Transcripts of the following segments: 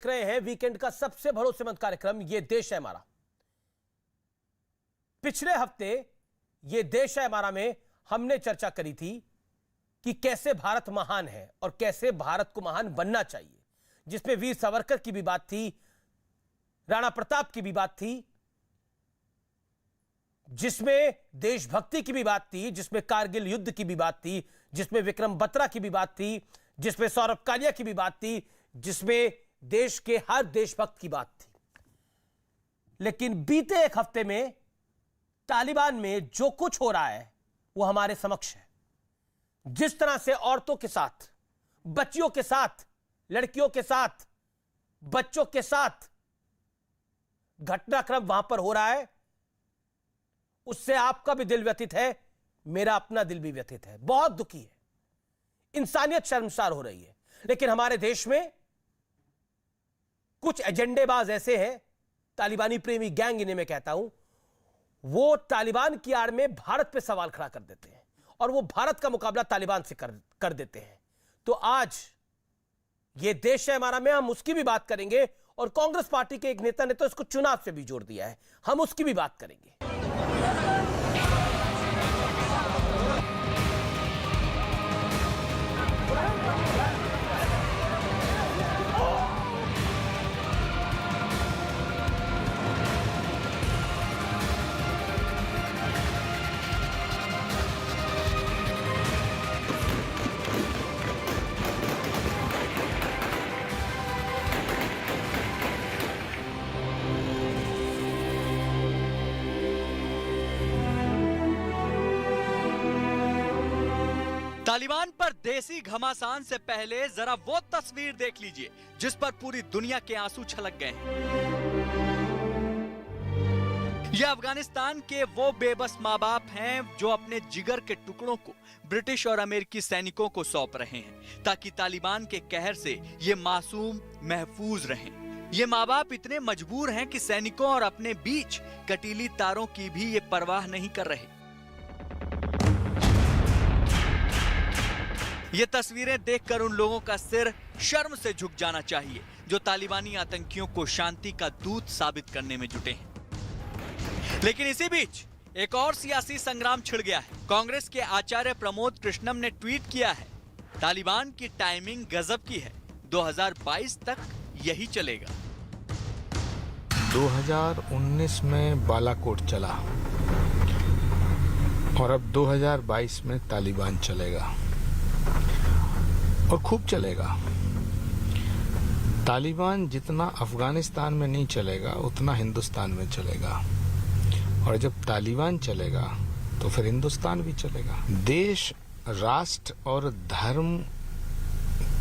रहे हैं वीकेंड का सबसे भरोसेमंद कार्यक्रम ये देश है हमारा। पिछले हफ्ते ये देश है हमारा में हमने चर्चा करी थी कि कैसे भारत महान है और कैसे भारत को महान बनना चाहिए, जिसमें वीर सावरकर की भी बात थी, राणा प्रताप की भी बात थी, जिसमें देशभक्ति की भी बात थी, जिसमें कारगिल युद्ध की भी बात थी, जिसमें विक्रम बत्रा की भी बात थी, जिसमें सौरभ कालिया की भी बात थी, जिसमें देश के हर देशभक्त की बात थी। लेकिन बीते एक हफ्ते में तालिबान में जो कुछ हो रहा है वो हमारे समक्ष है। जिस तरह से औरतों के साथ, बच्चियों के साथ, लड़कियों के साथ, बच्चों के साथ घटनाक्रम वहां पर हो रहा है, उससे आपका भी दिल व्यथित है, मेरा अपना दिल भी व्यथित है, बहुत दुखी है, इंसानियत शर्मसार हो रही है। लेकिन हमारे देश में कुछ एजेंडेबाज ऐसे हैं, तालिबानी प्रेमी गैंग इन्हें मैं कहता हूं, वो तालिबान की आड़ में भारत पे सवाल खड़ा कर देते हैं और वो भारत का मुकाबला तालिबान से कर देते हैं। तो आज ये देश है हमारा में हम उसकी भी बात करेंगे, और कांग्रेस पार्टी के एक नेता ने तो इसको चुनाव से भी जोड़ दिया है, हम उसकी भी बात करेंगे। तालिबान पर देसी घमासान से पहले जरा वो तस्वीर देख लीजिए जिस पर पूरी दुनिया के आंसू छलक गए हैं। ये अफगानिस्तान के वो बेबस माँ बाप हैं जो अपने जिगर के टुकड़ों को ब्रिटिश और अमेरिकी सैनिकों को सौंप रहे हैं ताकि तालिबान के कहर से ये मासूम महफूज रहें। ये माँ बाप इतने मजबूर हैं कि सैनिकों और अपने बीच कटीली तारों की भी ये परवाह नहीं कर रहे। ये तस्वीरें देखकर उन लोगों का सिर शर्म से झुक जाना चाहिए जो तालिबानी आतंकियों को शांति का दूत साबित करने में जुटे हैं। लेकिन इसी बीच एक और सियासी संग्राम छिड़ गया है। कांग्रेस के आचार्य प्रमोद कृष्णम ने ट्वीट किया है, तालिबान की टाइमिंग गजब की है, 2022 तक यही चलेगा। 2019 में बालाकोट चला और अब 2022 में तालिबान चलेगा और खूब चलेगा। तालिबान जितना अफगानिस्तान में नहीं चलेगा उतना हिंदुस्तान में चलेगा, और जब तालिबान चलेगा तो फिर हिंदुस्तान भी चलेगा। देश, राष्ट्र और धर्म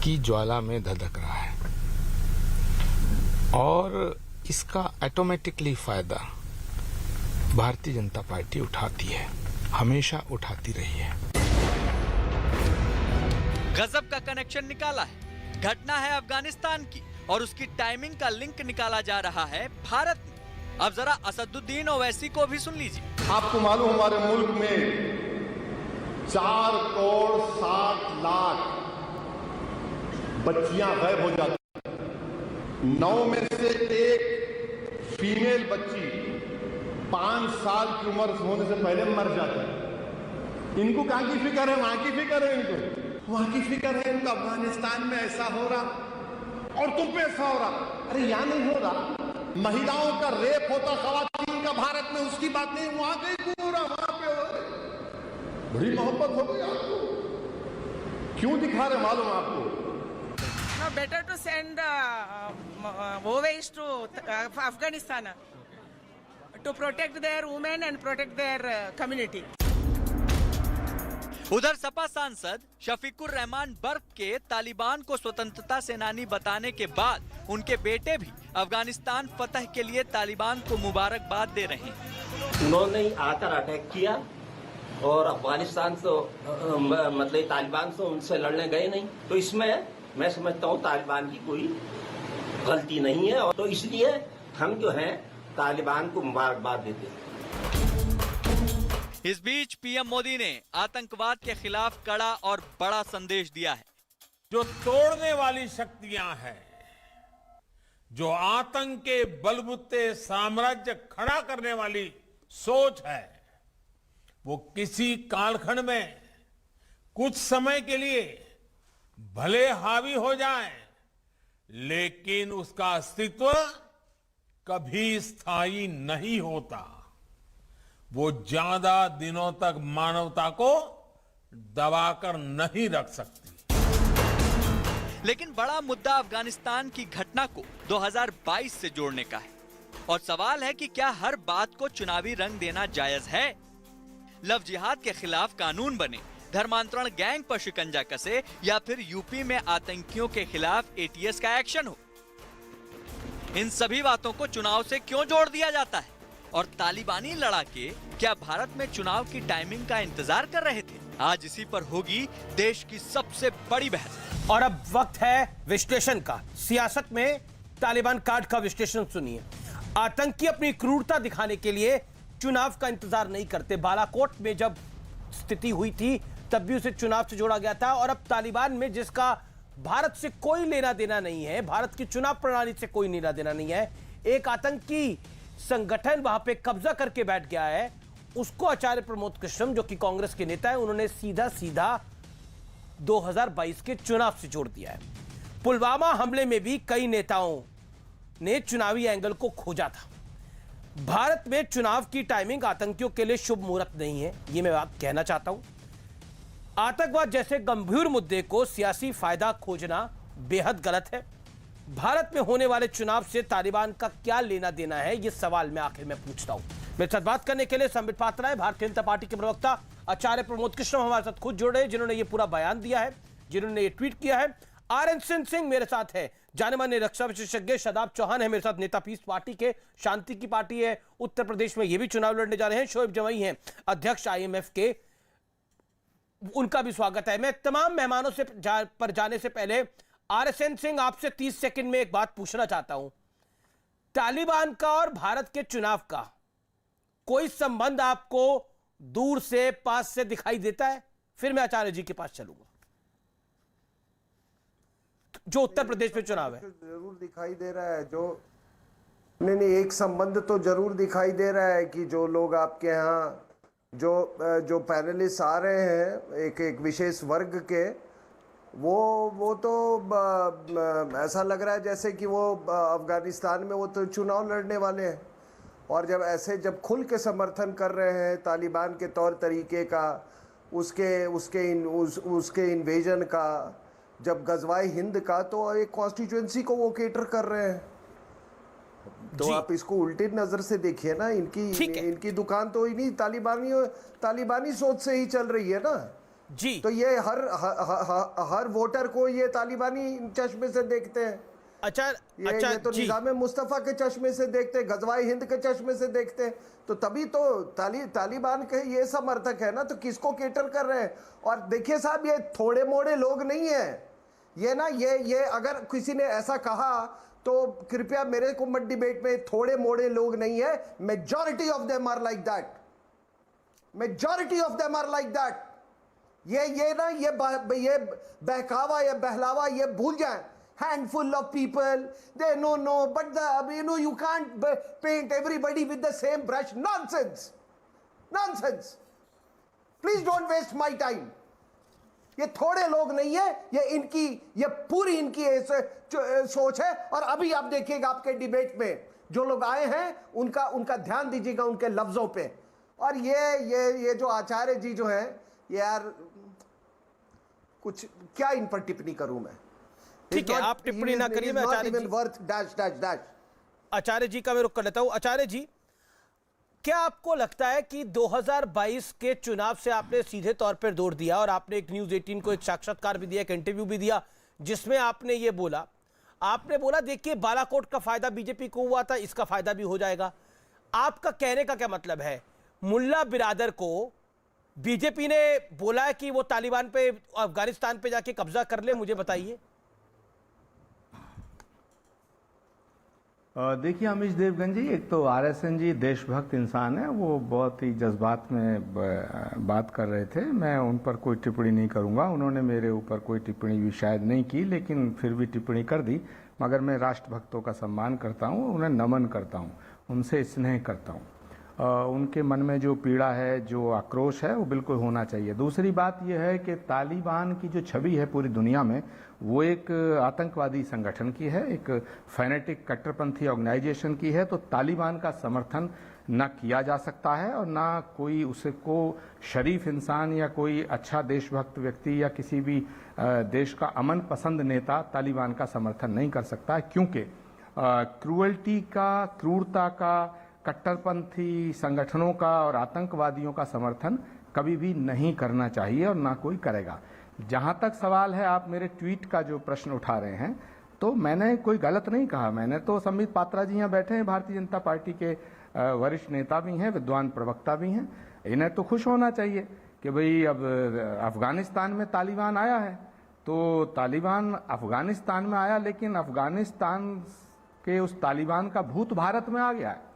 की ज्वाला में धधक रहा है और इसका ऑटोमेटिकली फायदा भारतीय जनता पार्टी उठाती है, हमेशा उठाती रही है। गजब का कनेक्शन निकाला है। घटना है अफगानिस्तान की और उसकी टाइमिंग का लिंक निकाला जा रहा है भारत में। अब जरा असदुद्दीन ओवैसी को भी सुन लीजिए। आपको मालूम हमारे मुल्क में 4 करोड़ 60 लाख बच्चियां गायब हो जाती हैं। 9 में से एक फीमेल बच्ची 5 साल की उम्र होने से पहले मर जाती है। इनको कहां की फिक्र है? वहां की फिक्र है, इनको वहां की फिक्र है। इनको अफगानिस्तान में ऐसा हो रहा और तुम पे ऐसा हो रहा। अरे यहां नहीं हो रहा। महिलाओं का रेप होता खवातीन का भारत में, उसकी बात नहीं, वहां कहीं पूरा वहां पे हो रही। बड़ी मोहब्बत हो गई आपको। क्यों दिखा रहे मालूम आपको? No, better to send OVAs to Afghanistan to protect their women and protect their community. उधर सपा सांसद शफीकुर रहमान बर्क के तालिबान को स्वतंत्रता सेनानी बताने के बाद उनके बेटे भी अफगानिस्तान फतह के लिए तालिबान को मुबारकबाद दे रहे हैं। उन्होंने आकर अटैक किया और अफगानिस्तान से मतलब तालिबान से उनसे लड़ने गए नहीं, तो इसमें मैं समझता हूँ तालिबान की कोई गलती नहीं है, और तो इसलिए हम जो हैं तालिबान को मुबारकबाद देते हैं। इस बीच पीएम मोदी ने आतंकवाद के खिलाफ कड़ा और बड़ा संदेश दिया है। जो तोड़ने वाली शक्तियां हैं, जो आतंक के बलबूते साम्राज्य खड़ा करने वाली सोच है, वो किसी कालखंड में कुछ समय के लिए भले हावी हो जाए, लेकिन उसका अस्तित्व कभी स्थायी नहीं होता। वो ज्यादा दिनों तक मानवता को दबाकर नहीं रख सकती। लेकिन बड़ा मुद्दा अफगानिस्तान की घटना को 2022 से जोड़ने का है और सवाल है कि क्या हर बात को चुनावी रंग देना जायज है? लव जिहाद के खिलाफ कानून बने, धर्मांतरण गैंग पर शिकंजा कसे या फिर यूपी में आतंकियों के खिलाफ एटीएस का एक्शन हो, इन सभी बातों को चुनाव से क्यों जोड़ दिया जाता है? और तालिबानी लड़ाके क्या भारत में चुनाव की टाइमिंग का इंतजार कर रहे थे? आज इसी पर होगी देश की सबसे बड़ी बहस। और अब वक्त है विश्लेषण का। सियासत में तालिबान कार्ड का विश्लेषण सुनिए। आतंकी अपनी क्रूरता दिखाने के लिए चुनाव का इंतजार नहीं करते। बालाकोट में जब स्थिति हुई थी तब भी उसे चुनाव से जोड़ा गया था, और अब तालिबान में जिसका भारत से कोई लेना देना नहीं है, भारत की चुनाव प्रणाली से कोई लेना देना नहीं है, एक आतंकी संगठन वहां पे कब्जा करके बैठ गया है, उसको आचार्य प्रमोद कृष्णम जो कि कांग्रेस के नेता है, उन्होंने सीधा सीधा 2022 के चुनाव से जोड़ दिया है। पुलवामा हमले में भी कई नेताओं ने चुनावी एंगल को खोजा था। भारत में चुनाव की टाइमिंग आतंकियों के लिए शुभ मुहूर्त नहीं है, यह मैं बात कहना चाहता हूं। आतंकवाद जैसे गंभीर मुद्दे को सियासी फायदा खोजना बेहद गलत है। भारत में होने वाले चुनाव से तालिबान का क्या लेना देना है, यह सवाल मैं आखिर में पूछता हूं। मेरे साथ बात करने के लिए संबित पात्रा है, भारतीय जनता पार्टी के प्रवक्ता आचार्य प्रमोद कृष्णम हमारे साथ खुद जुड़े, जिन्होंने ये पूरा बयान दिया है, जिन्होंने ये ट्वीट किया है। आरएन सिंह मेरे साथ है, जाने माने रक्षा विशेषज्ञ शादाब चौहान है मेरे साथ, नेता पीस पार्टी के, शांति की पार्टी है, उत्तर प्रदेश में ये भी चुनाव लड़ने जा रहे हैं। शोएब जमई हैं अध्यक्ष IMF के, उनका भी स्वागत है। मैं तमाम मेहमानों से पर जाने से पहले आरएन सिंह आपसे 30 सेकंड में एक बात पूछना चाहता हूं। तालिबान का और भारत के चुनाव का कोई संबंध आपको दूर से पास से दिखाई देता है? फिर मैं आचार्य जी के पास चलूंगा। जो उत्तर प्रदेश में चुनाव है, जरूर दिखाई दे रहा है। जो नहीं, एक संबंध तो जरूर दिखाई दे रहा है कि जो लोग आपके यहाँ जो पैनलिस्ट आ रहे हैं एक विशेष वर्ग के, वो तो ऐसा लग रहा है जैसे कि वो अफगानिस्तान में वो तो चुनाव लड़ने वाले हैं। और जब खुल के समर्थन कर रहे हैं तालिबान के तौर तरीके का, उसके इन्वेजन का, जब गजवाए हिंद का, तो एक कॉन्स्टिट्यूएंसी को वो केटर कर रहे हैं। तो आप इसको उल्टी नजर से देखिए ना। इनकी दुकान तो इन्हीं तालिबानी सोच से ही चल रही है ना जी। तो ये हर वोटर को ये तालिबानी चश्मे से देखते हैं। ये तो निजाम मुस्तफा के चश्मे से देखते हैं, गजवाए हिंद के चश्मे से देखते हैं। तो तभी तो तालिबान के ये समर्थक है ना, तो किसको केटर कर रहे हैं? और देखिए साहब, ये थोड़े मोड़े लोग नहीं है ये ना। ये अगर किसी ने ऐसा कहा तो कृपया मेरे को मत डिबेट में। थोड़े मोड़े लोग नहीं है, majority of them are like that. Majority of them are like that. ये बहकावा, ये बहलावा, ये भूल जाए। Handful of people, they no, but you can't paint everybody with the same brush. Nonsense. Please don't waste my time. ये थोड़े लोग नहीं है, ये पूरी इनकी सोच है। और अभी आप देखिएगा आपके डिबेट में जो लोग आए हैं उनका ध्यान दीजिएगा उनके लफ्जों पे। और ये जो आचार्य जी जो हैं, यार कुछ क्या इन पर टिप्पणी करूं मैं? ठीक है, आप टिप्पणी ना करिए। मैं आचार्य जी का मैं रुख कर लेता हूं। आचार्य जी, क्या आपको लगता है कि 2022 के चुनाव से आपने सीधे तौर पर जोड़ दिया, और आपने एक न्यूज़ 18 को एक साक्षात्कार भी दिया, एक इंटरव्यू भी दिया, जिसमें आपने ये बोला, देखिए बालाकोट का फायदा बीजेपी को हुआ था, इसका फायदा भी हो जाएगा। आपका कहने का क्या मतलब है? मुल्ला बिरादर को बीजेपी ने बोला है कि वो तालिबान पे, अफगानिस्तान पे जाके कब्जा कर ले? मुझे बताइए। देखिए अमीश देवगन जी, एक तो आरएसएन जी देशभक्त इंसान है, वो बहुत ही जज्बात में बात कर रहे थे। मैं उन पर कोई टिप्पणी नहीं करूंगा, उन्होंने मेरे ऊपर कोई टिप्पणी भी शायद नहीं की, लेकिन फिर भी टिप्पणी कर दी। मगर मैं राष्ट्रभक्तों का सम्मान करता हूँ, उन्हें नमन करता हूँ, उनसे स्नेह करता हूँ। उनके मन में जो पीड़ा है, जो आक्रोश है, वो बिल्कुल होना चाहिए। दूसरी बात यह है कि तालिबान की जो छवि है पूरी दुनिया में, वो एक आतंकवादी संगठन की है, एक फैनेटिक कट्टरपंथी ऑर्गेनाइजेशन की है। तो तालिबान का समर्थन न किया जा सकता है और ना कोई उसको शरीफ इंसान या कोई अच्छा देशभक्त व्यक्ति या किसी भी देश का अमन पसंद नेता तालिबान का समर्थन नहीं कर सकता है, क्योंकि क्रूअल्टी का, क्रूरता का, कट्टरपंथी संगठनों का और आतंकवादियों का समर्थन कभी भी नहीं करना चाहिए और ना कोई करेगा। जहां तक सवाल है आप मेरे ट्वीट का जो प्रश्न उठा रहे हैं, तो मैंने कोई गलत नहीं कहा। मैंने तो संबित पात्रा जी यहाँ बैठे हैं, भारतीय जनता पार्टी के वरिष्ठ नेता भी हैं, विद्वान प्रवक्ता भी हैं। इन्हें तो खुश होना चाहिए कि भाई अब अफगानिस्तान में तालिबान आया है। तो तालिबान अफगानिस्तान में आया, लेकिन अफगानिस्तान के उस तालिबान का भूत भारत में आ गया है।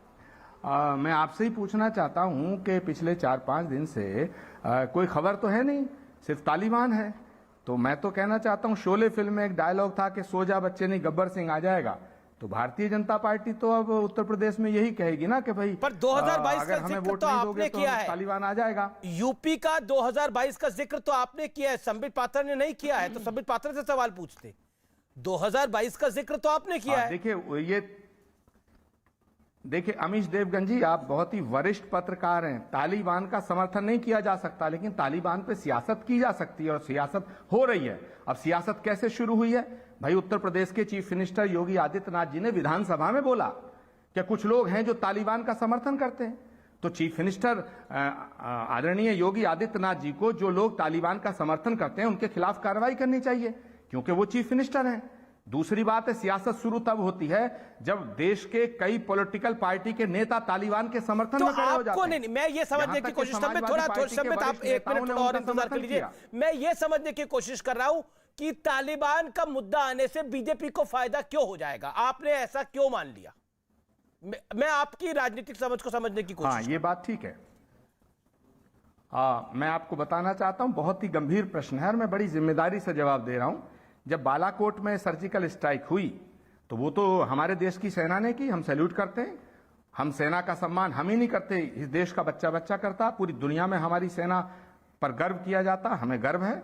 मैं आपसे ही पूछना चाहता हूं कि पिछले 4-5 दिन से कोई खबर तो है नहीं, सिर्फ तालिबान है। तो मैं तो कहना चाहता हूं, शोले फिल्म में एक डायलॉग था कि सो जा बच्चे नहीं गब्बर सिंह आ जाएगा। तो भारतीय जनता पार्टी तो अब उत्तर प्रदेश में यही कहेगी ना कि भाई पर 2022 का हमें जिक्र वोट तो नहीं आपने दोगे तो किया है, तालिबान आ जाएगा। यूपी का 2022 का जिक्र तो आपने किया है, संबित पात्रा ने नहीं किया है। तो संबित पात्रा से सवाल पूछते, 2022 का जिक्र तो आपने किया है। देखिए अमीश देवगन जी, आप बहुत ही वरिष्ठ पत्रकार हैं। तालिबान का समर्थन नहीं किया जा सकता, लेकिन तालिबान पे सियासत की जा सकती है और सियासत हो रही है। अब सियासत कैसे शुरू हुई है भाई? उत्तर प्रदेश के चीफ मिनिस्टर योगी आदित्यनाथ जी ने विधानसभा में बोला कि कुछ लोग हैं जो तालिबान का समर्थन करते हैं। तो चीफ मिनिस्टर आदरणीय योगी आदित्यनाथ जी को जो लोग तालिबान का समर्थन करते हैं उनके खिलाफ कार्रवाई करनी चाहिए, क्योंकि वो चीफ मिनिस्टर हैं। दूसरी बात है, सियासत शुरू तब होती है जब देश के कई पॉलिटिकल पार्टी के नेता तालिबान के समर्थन में खड़े हो जाते हैं। नहीं, मैं ये समझने की कोशिश, आप 1 मिनट और इंतजार कर लीजिए। मैं ये समझने की कोशिश कर रहा हूं कि तालिबान का मुद्दा आने से बीजेपी को फायदा क्यों हो जाएगा? आपने ऐसा क्यों मान लिया? मैं आपकी राजनीतिक समझ को समझने की कोशिश। हाँ, ये बात ठीक है। मैं आपको बताना चाहता हूं, बहुत ही गंभीर प्रश्न है और मैं बड़ी जिम्मेदारी से जवाब दे रहा हूं। जब बालाकोट में सर्जिकल स्ट्राइक हुई तो वो तो हमारे देश की सेना ने की, हम सैल्यूट करते हैं। हम सेना का सम्मान हम ही नहीं करते, इस देश का बच्चा बच्चा करता। पूरी दुनिया में हमारी सेना पर गर्व किया जाता, हमें गर्व है।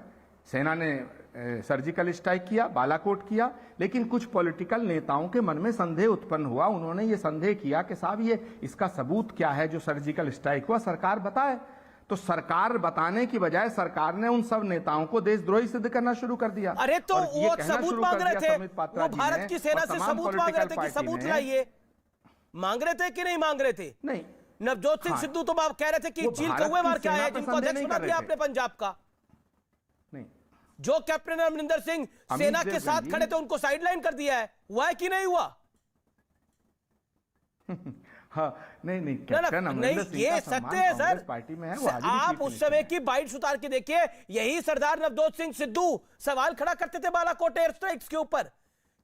सेना ने सर्जिकल स्ट्राइक किया, बालाकोट किया, लेकिन कुछ पॉलिटिकल नेताओं के मन में संदेह उत्पन्न हुआ। उन्होंने ये संदेह किया कि साहब ये इसका सबूत क्या है जो सर्जिकल स्ट्राइक हुआ, सरकार बताए। तो सरकार बताने की बजाय सरकार ने उन सब नेताओं को देशद्रोही सिद्ध करना शुरू कर दिया। अरे तो वो सबूत मांग रहे थे, वो भारत की सेना से सबूत मांग रहे थे कि सबूत लाइए। मांग रहे थे कि नहीं मांग रहे थे? नहीं। नवजोत सिंह सिद्धू तो आप कह रहे थे कि चील कौवे मार के आए हैं, जिनको अध्यक्ष बना दिया आपने पंजाब का। नहीं, जो कैप्टन अमरिंदर सिंह सेना के साथ खड़े थे उनको साइडलाइन कर दिया है। हुआ है कि नहीं हुआ? हाँ, नहीं, कैप्टन अमरिंदर सिंह ये सत्य है सर। पार्टी में है वो। आप उस समय की बाइट्स उतार के देखिए, यही सरदार नवजोत सिंह सिद्धू सवाल खड़ा करते थे बालाकोट एयर स्ट्राइक्स के ऊपर।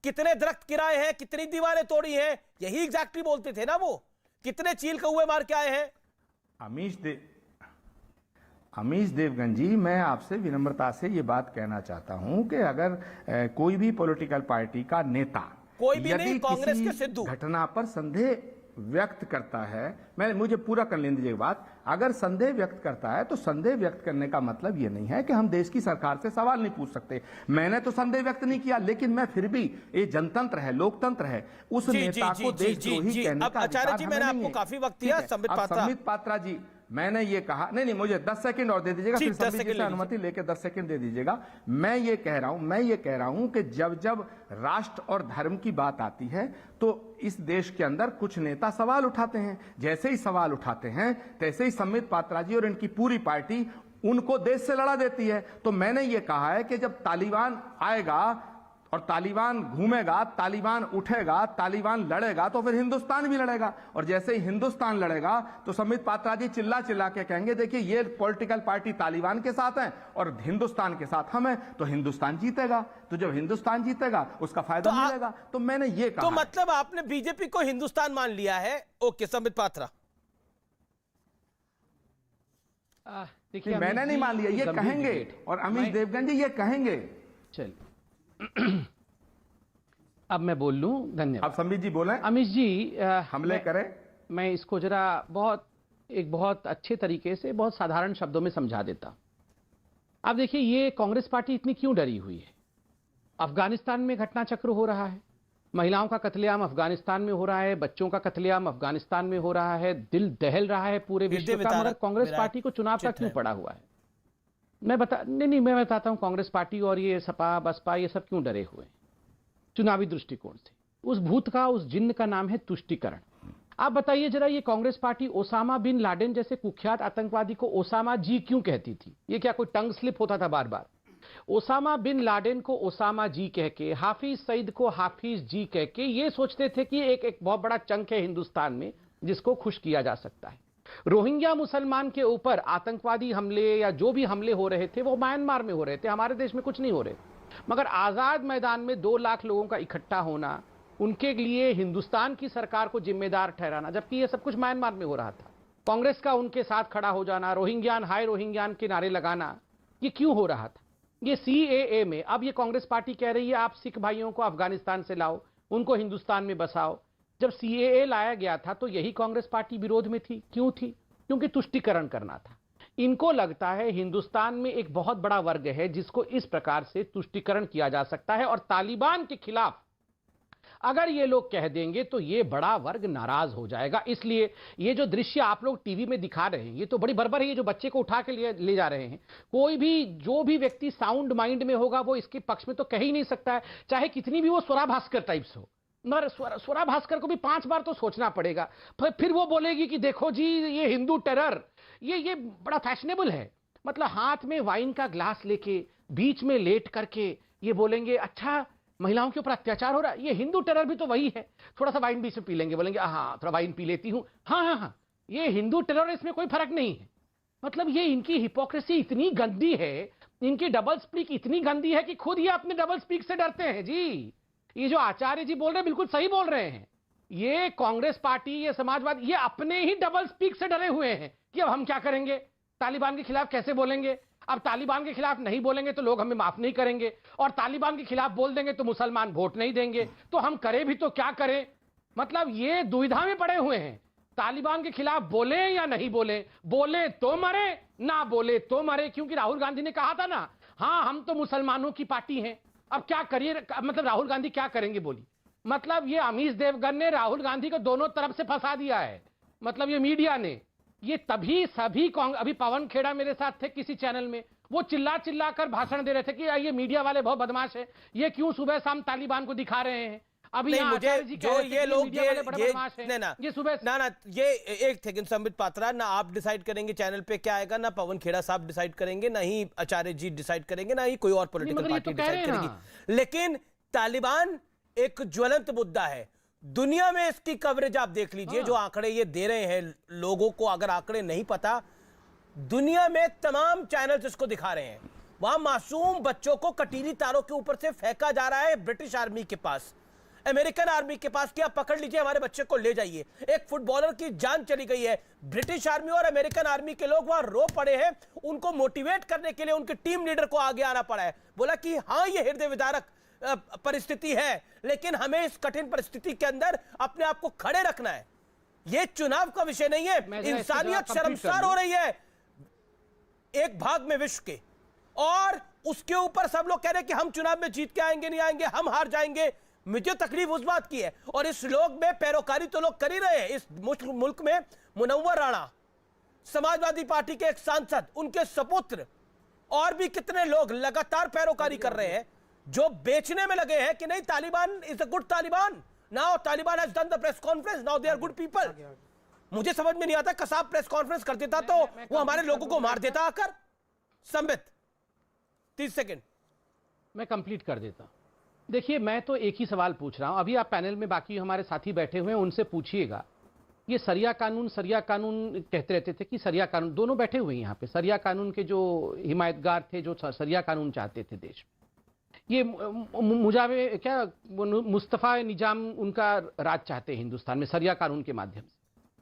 कितने दरख्त गिराए हैं, कितनी दीवारें तोड़ी हैं, यही एग्जैक्टली बोलते थे ना वो। कितने चील कौवे मार के आए हैं। अमीश देवगन जी, मैं आपसे विनम्रता से ये बात कहना चाहता हूं कि अगर कोई भी पॉलिटिकल पार्टी का नेता, कोई भी नहीं, कांग्रेस के सिद्धू, घटना पर संदेह व्यक्त करता है, मुझे पूरा कर लेने दीजिए बात। अगर संदेह व्यक्त करता है तो संदेह व्यक्त करने का मतलब यह नहीं है कि हम देश की सरकार से सवाल नहीं पूछ सकते। मैंने तो संदेह व्यक्त नहीं किया, लेकिन मैं फिर भी, ये जनतंत्र है, लोकतंत्र है, उस नेता को देशद्रोही कहने का अधिकार हमें नहीं है। काफी वक्त दिया संबित पात्रा जी, मैंने ये कहा, नहीं मुझे 10 सेकंड और दे दीजिएगा, फिर संबित जी से अनुमति लेकर 10 सेकंड दे दीजिएगा। मैं ये कह रहा हूं कि जब राष्ट्र और धर्म की बात आती है तो इस देश के अंदर कुछ नेता सवाल उठाते हैं। जैसे ही सवाल उठाते हैं तैसे ही संबित पात्रा जी और इनकी पूरी पार्टी उनको देश से लड़ा देती है। तो मैंने ये कहा है कि जब तालिबान आएगा और तालिबान घूमेगा, तालिबान उठेगा, तालिबान लड़ेगा तो फिर हिंदुस्तान भी लड़ेगा। और जैसे ही हिंदुस्तान लड़ेगा तो संबित पात्रा जी चिल्ला चिल्ला के कहेंगे देखिए ये पॉलिटिकल पार्टी तालिबान के साथ है और हिंदुस्तान के साथ हम हैं, तो हिंदुस्तान जीतेगा। तो जब हिंदुस्तान जीतेगा उसका फायदा मिलेगा। तो मैंने ये कहा। तो मतलब आपने बीजेपी को हिंदुस्तान मान लिया है। ओके संबित पात्रा। देखिए मैंने नहीं मान लिया, ये कहेंगे और अमीश देवगन जी ये कहेंगे। चलिए अब मैं बोल लूं। धन्यवाद। अब संबित जी बोलें। अमीश जी हमले करें। मैं इसको जरा बहुत अच्छे तरीके से बहुत साधारण शब्दों में समझा देता। अब देखिए ये कांग्रेस पार्टी इतनी क्यों डरी हुई है? अफगानिस्तान में घटना चक्र हो रहा है, महिलाओं का कत्लेआम अफगानिस्तान में हो रहा है, बच्चों का कत्लेआम अफगानिस्तान में हो रहा है, दिल दहल रहा है पूरे विश्व का, मगर कांग्रेस पार्टी को चुनाव का क्यों पड़ा हुआ है? मैं बताता हूं कांग्रेस पार्टी और ये सपा बसपा ये सब क्यों डरे हुए हैं चुनावी दृष्टिकोण से। उस भूत का, उस जिन्न का नाम है तुष्टीकरण। आप बताइए जरा, ये Congress party Osama bin Laden जैसे कुख्यात आतंकवादी को ओसामा जी क्यों कहती थी? ये क्या कोई टंग स्लिप होता था बार बार? ओसामा बिन लादेन को ओसामा जी कह के, हाफिज सईद को हाफिज जी कह के ये सोचते थे कि एक बहुत बड़ा चंक है हिंदुस्तान में जिसको खुश किया जा सकता है। रोहिंग्या मुसलमान के ऊपर आतंकवादी हमले या जो भी हमले हो रहे थे वो म्यांमार में हो रहे थे, हमारे देश में कुछ नहीं हो रहे। मगर आजाद मैदान में 2 लाख लोगों का इकट्ठा होना, उनके लिए हिंदुस्तान की सरकार को जिम्मेदार ठहराना, जबकि ये सब कुछ म्यांमार में हो रहा था। कांग्रेस का उनके साथ खड़ा हो जाना, रोहिंग्यान हाय रोहिंग्यान के नारे लगाना, ये क्यों हो रहा था? ये CAA में अब ये कांग्रेस पार्टी कह रही है आप सिख भाइयों को अफगानिस्तान से लाओ, उनको हिंदुस्तान में बसाओ। जब CAA लाया गया था तो यही कांग्रेस पार्टी विरोध में थी। क्यों थी? क्योंकि तुष्टीकरण करना था। इनको लगता है हिंदुस्तान में एक बहुत बड़ा वर्ग है जिसको इस प्रकार से तुष्टीकरण किया जा सकता है, और तालिबान के खिलाफ अगर ये लोग कह देंगे तो ये बड़ा वर्ग नाराज हो जाएगा। इसलिए ये जो दृश्य आप लोग टीवी में दिखा रहे हैं ये तो बड़ी बर्बर है। ये जो बच्चे को उठा के ले जा रहे हैं, कोई भी जो भी व्यक्ति साउंड माइंड में होगा वो इसके पक्ष में तो कह ही नहीं सकता है, चाहे कितनी भी वो स्वरा भास्कर टाइप्स हो। मगर स्वरा भास्कर को भी 5 बार तो सोचना पड़ेगा। फिर वो बोलेगी कि देखो जी ये हिंदू टेरर, ये बड़ा फैशनेबल है। मतलब हाथ में वाइन का ग्लास लेके बीच में लेट करके ये बोलेंगे अच्छा महिलाओं के ऊपर अत्याचार हो रहा है। ये हिंदू टेरर भी तो वही है, थोड़ा सा वाइन बीच में पी लेंगे, बोलेंगे हाँ थोड़ा वाइन पी लेती हूं, हाँ, ये हिंदू टेरर, इसमें कोई फर्क नहीं है। मतलब ये इनकी हिपोक्रेसी इतनी गंदी है, इनकी डबल स्पीक इतनी गंदी है कि खुद ये अपने डबल स्पीक से डरते हैं जी। ये जो आचार्य जी बोल रहे हैं बिल्कुल सही बोल रहे हैं। ये कांग्रेस पार्टी, ये समाजवादी, ये अपने ही डबल स्पीक से डरे हुए हैं कि अब हम क्या करेंगे, तालिबान के खिलाफ कैसे बोलेंगे। अब तालिबान के खिलाफ नहीं बोलेंगे तो लोग हमें माफ नहीं करेंगे, और तालिबान के खिलाफ बोल देंगे तो मुसलमान वोट नहीं देंगे, तो हम करें भी तो क्या करें। मतलब ये दुविधा में पड़े हुए हैं। तालिबान के खिलाफ बोले या नहीं बोले, बोले तो मरे, ना बोले तो मरे। क्योंकि राहुल गांधी ने कहा था ना, हाँ हम तो मुसलमानों की पार्टी हैं, अब क्या करिए। मतलब राहुल गांधी क्या करेंगे बोली। मतलब ये अमीश देवगन ने राहुल गांधी को दोनों तरफ से फंसा दिया है। मतलब ये मीडिया ने, ये तभी सभी अभी पवन खेड़ा मेरे साथ थे किसी चैनल में, वो चिल्ला चिल्ला कर भाषण दे रहे थे कि ये मीडिया वाले बहुत बदमाश है, ये क्यों सुबह शाम तालिबान को दिखा रहे हैं। अभी मुझे जो ये लोग ये सुबह ना ये एक सेकंड संबित पात्रा, ना आप डिसाइड करेंगे चैनल पे क्या आएगा, ना पवन खेड़ा साहब डिसाइड करेंगे, ना ही आचार्य जी डिसाइड करेंगे, ना ही कोई और पॉलिटिकल पार्टी डिसाइड करेगी। लेकिन तालिबान एक ज्वलंत मुद्दा है दुनिया में। इसकी कवरेज आप देख लीजिए, जो आंकड़े ये दे रहे हैं लोगों को, अगर आंकड़े नहीं पता, दुनिया में तमाम चैनल्स इसको दिखा रहे हैं। वहां मासूम बच्चों को कटीली तारों के ऊपर से फेंका जा रहा है ब्रिटिश आर्मी के पास, अमेरिकन आर्मी के पास, कि आप पकड़ लीजिए हमारे बच्चे को ले जाइए। एक फुटबॉलर की जान चली गई है। ब्रिटिश आर्मी और अमेरिकन आर्मी के लोग वहां रो पड़े हैं। उनको मोटिवेट करने के लिए उनके टीम लीडर को आगे आना पड़ा है। बोला कि हाँ ये हृदय विदारक परिस्थिति है, लेकिन हमें इस कठिन परिस्थिति के अंदर अपने आप को खड़े रखना है। यह चुनाव का विषय नहीं है। इंसानियत शर्मसार हो रही है एक भाग में विश्व के, और उसके ऊपर सब लोग कह रहे हैं कि हम चुनाव में जीत के आएंगे, नहीं आएंगे, हम हार जाएंगे। मुझे तकलीफ उस बात की है, और इस लोग में पैरोकारी तो लोग कर ही रहे हैं। इस मुल्क में मुनव्वर राणा, समाजवादी पार्टी के एक सांसद, उनके सपुत्र, और भी कितने लोग लगातार पैरोकारी कर रहे हैं, जो बेचने में लगे हैं कि नहीं Taliban is a good Taliban. Now Taliban has done the press conference, now they are good people. मुझे समझ में नहीं आता, कसाब प्रेस कॉन्फ्रेंस कर देता तो वो हमारे लोगों को मार देता आकर। संबित 30 सेकंड मैं कंप्लीट कर देता। देखिए, मैं तो एक ही सवाल पूछ रहा हूं। अभी आप पैनल में बाकी हमारे साथी बैठे हुए हैं, उनसे पूछिएगा। ये सरिया कानून कहते रहते थे कि सरिया कानून, दोनों बैठे हुए हैं यहाँ पे, सरिया कानून के जो हिमायतगार थे, जो सरिया कानून चाहते थे देश में, ये मुजावे क्या मुस्तफ़ा निजाम उनका राज चाहते हैं हिंदुस्तान में सरिया कानून के माध्यम से।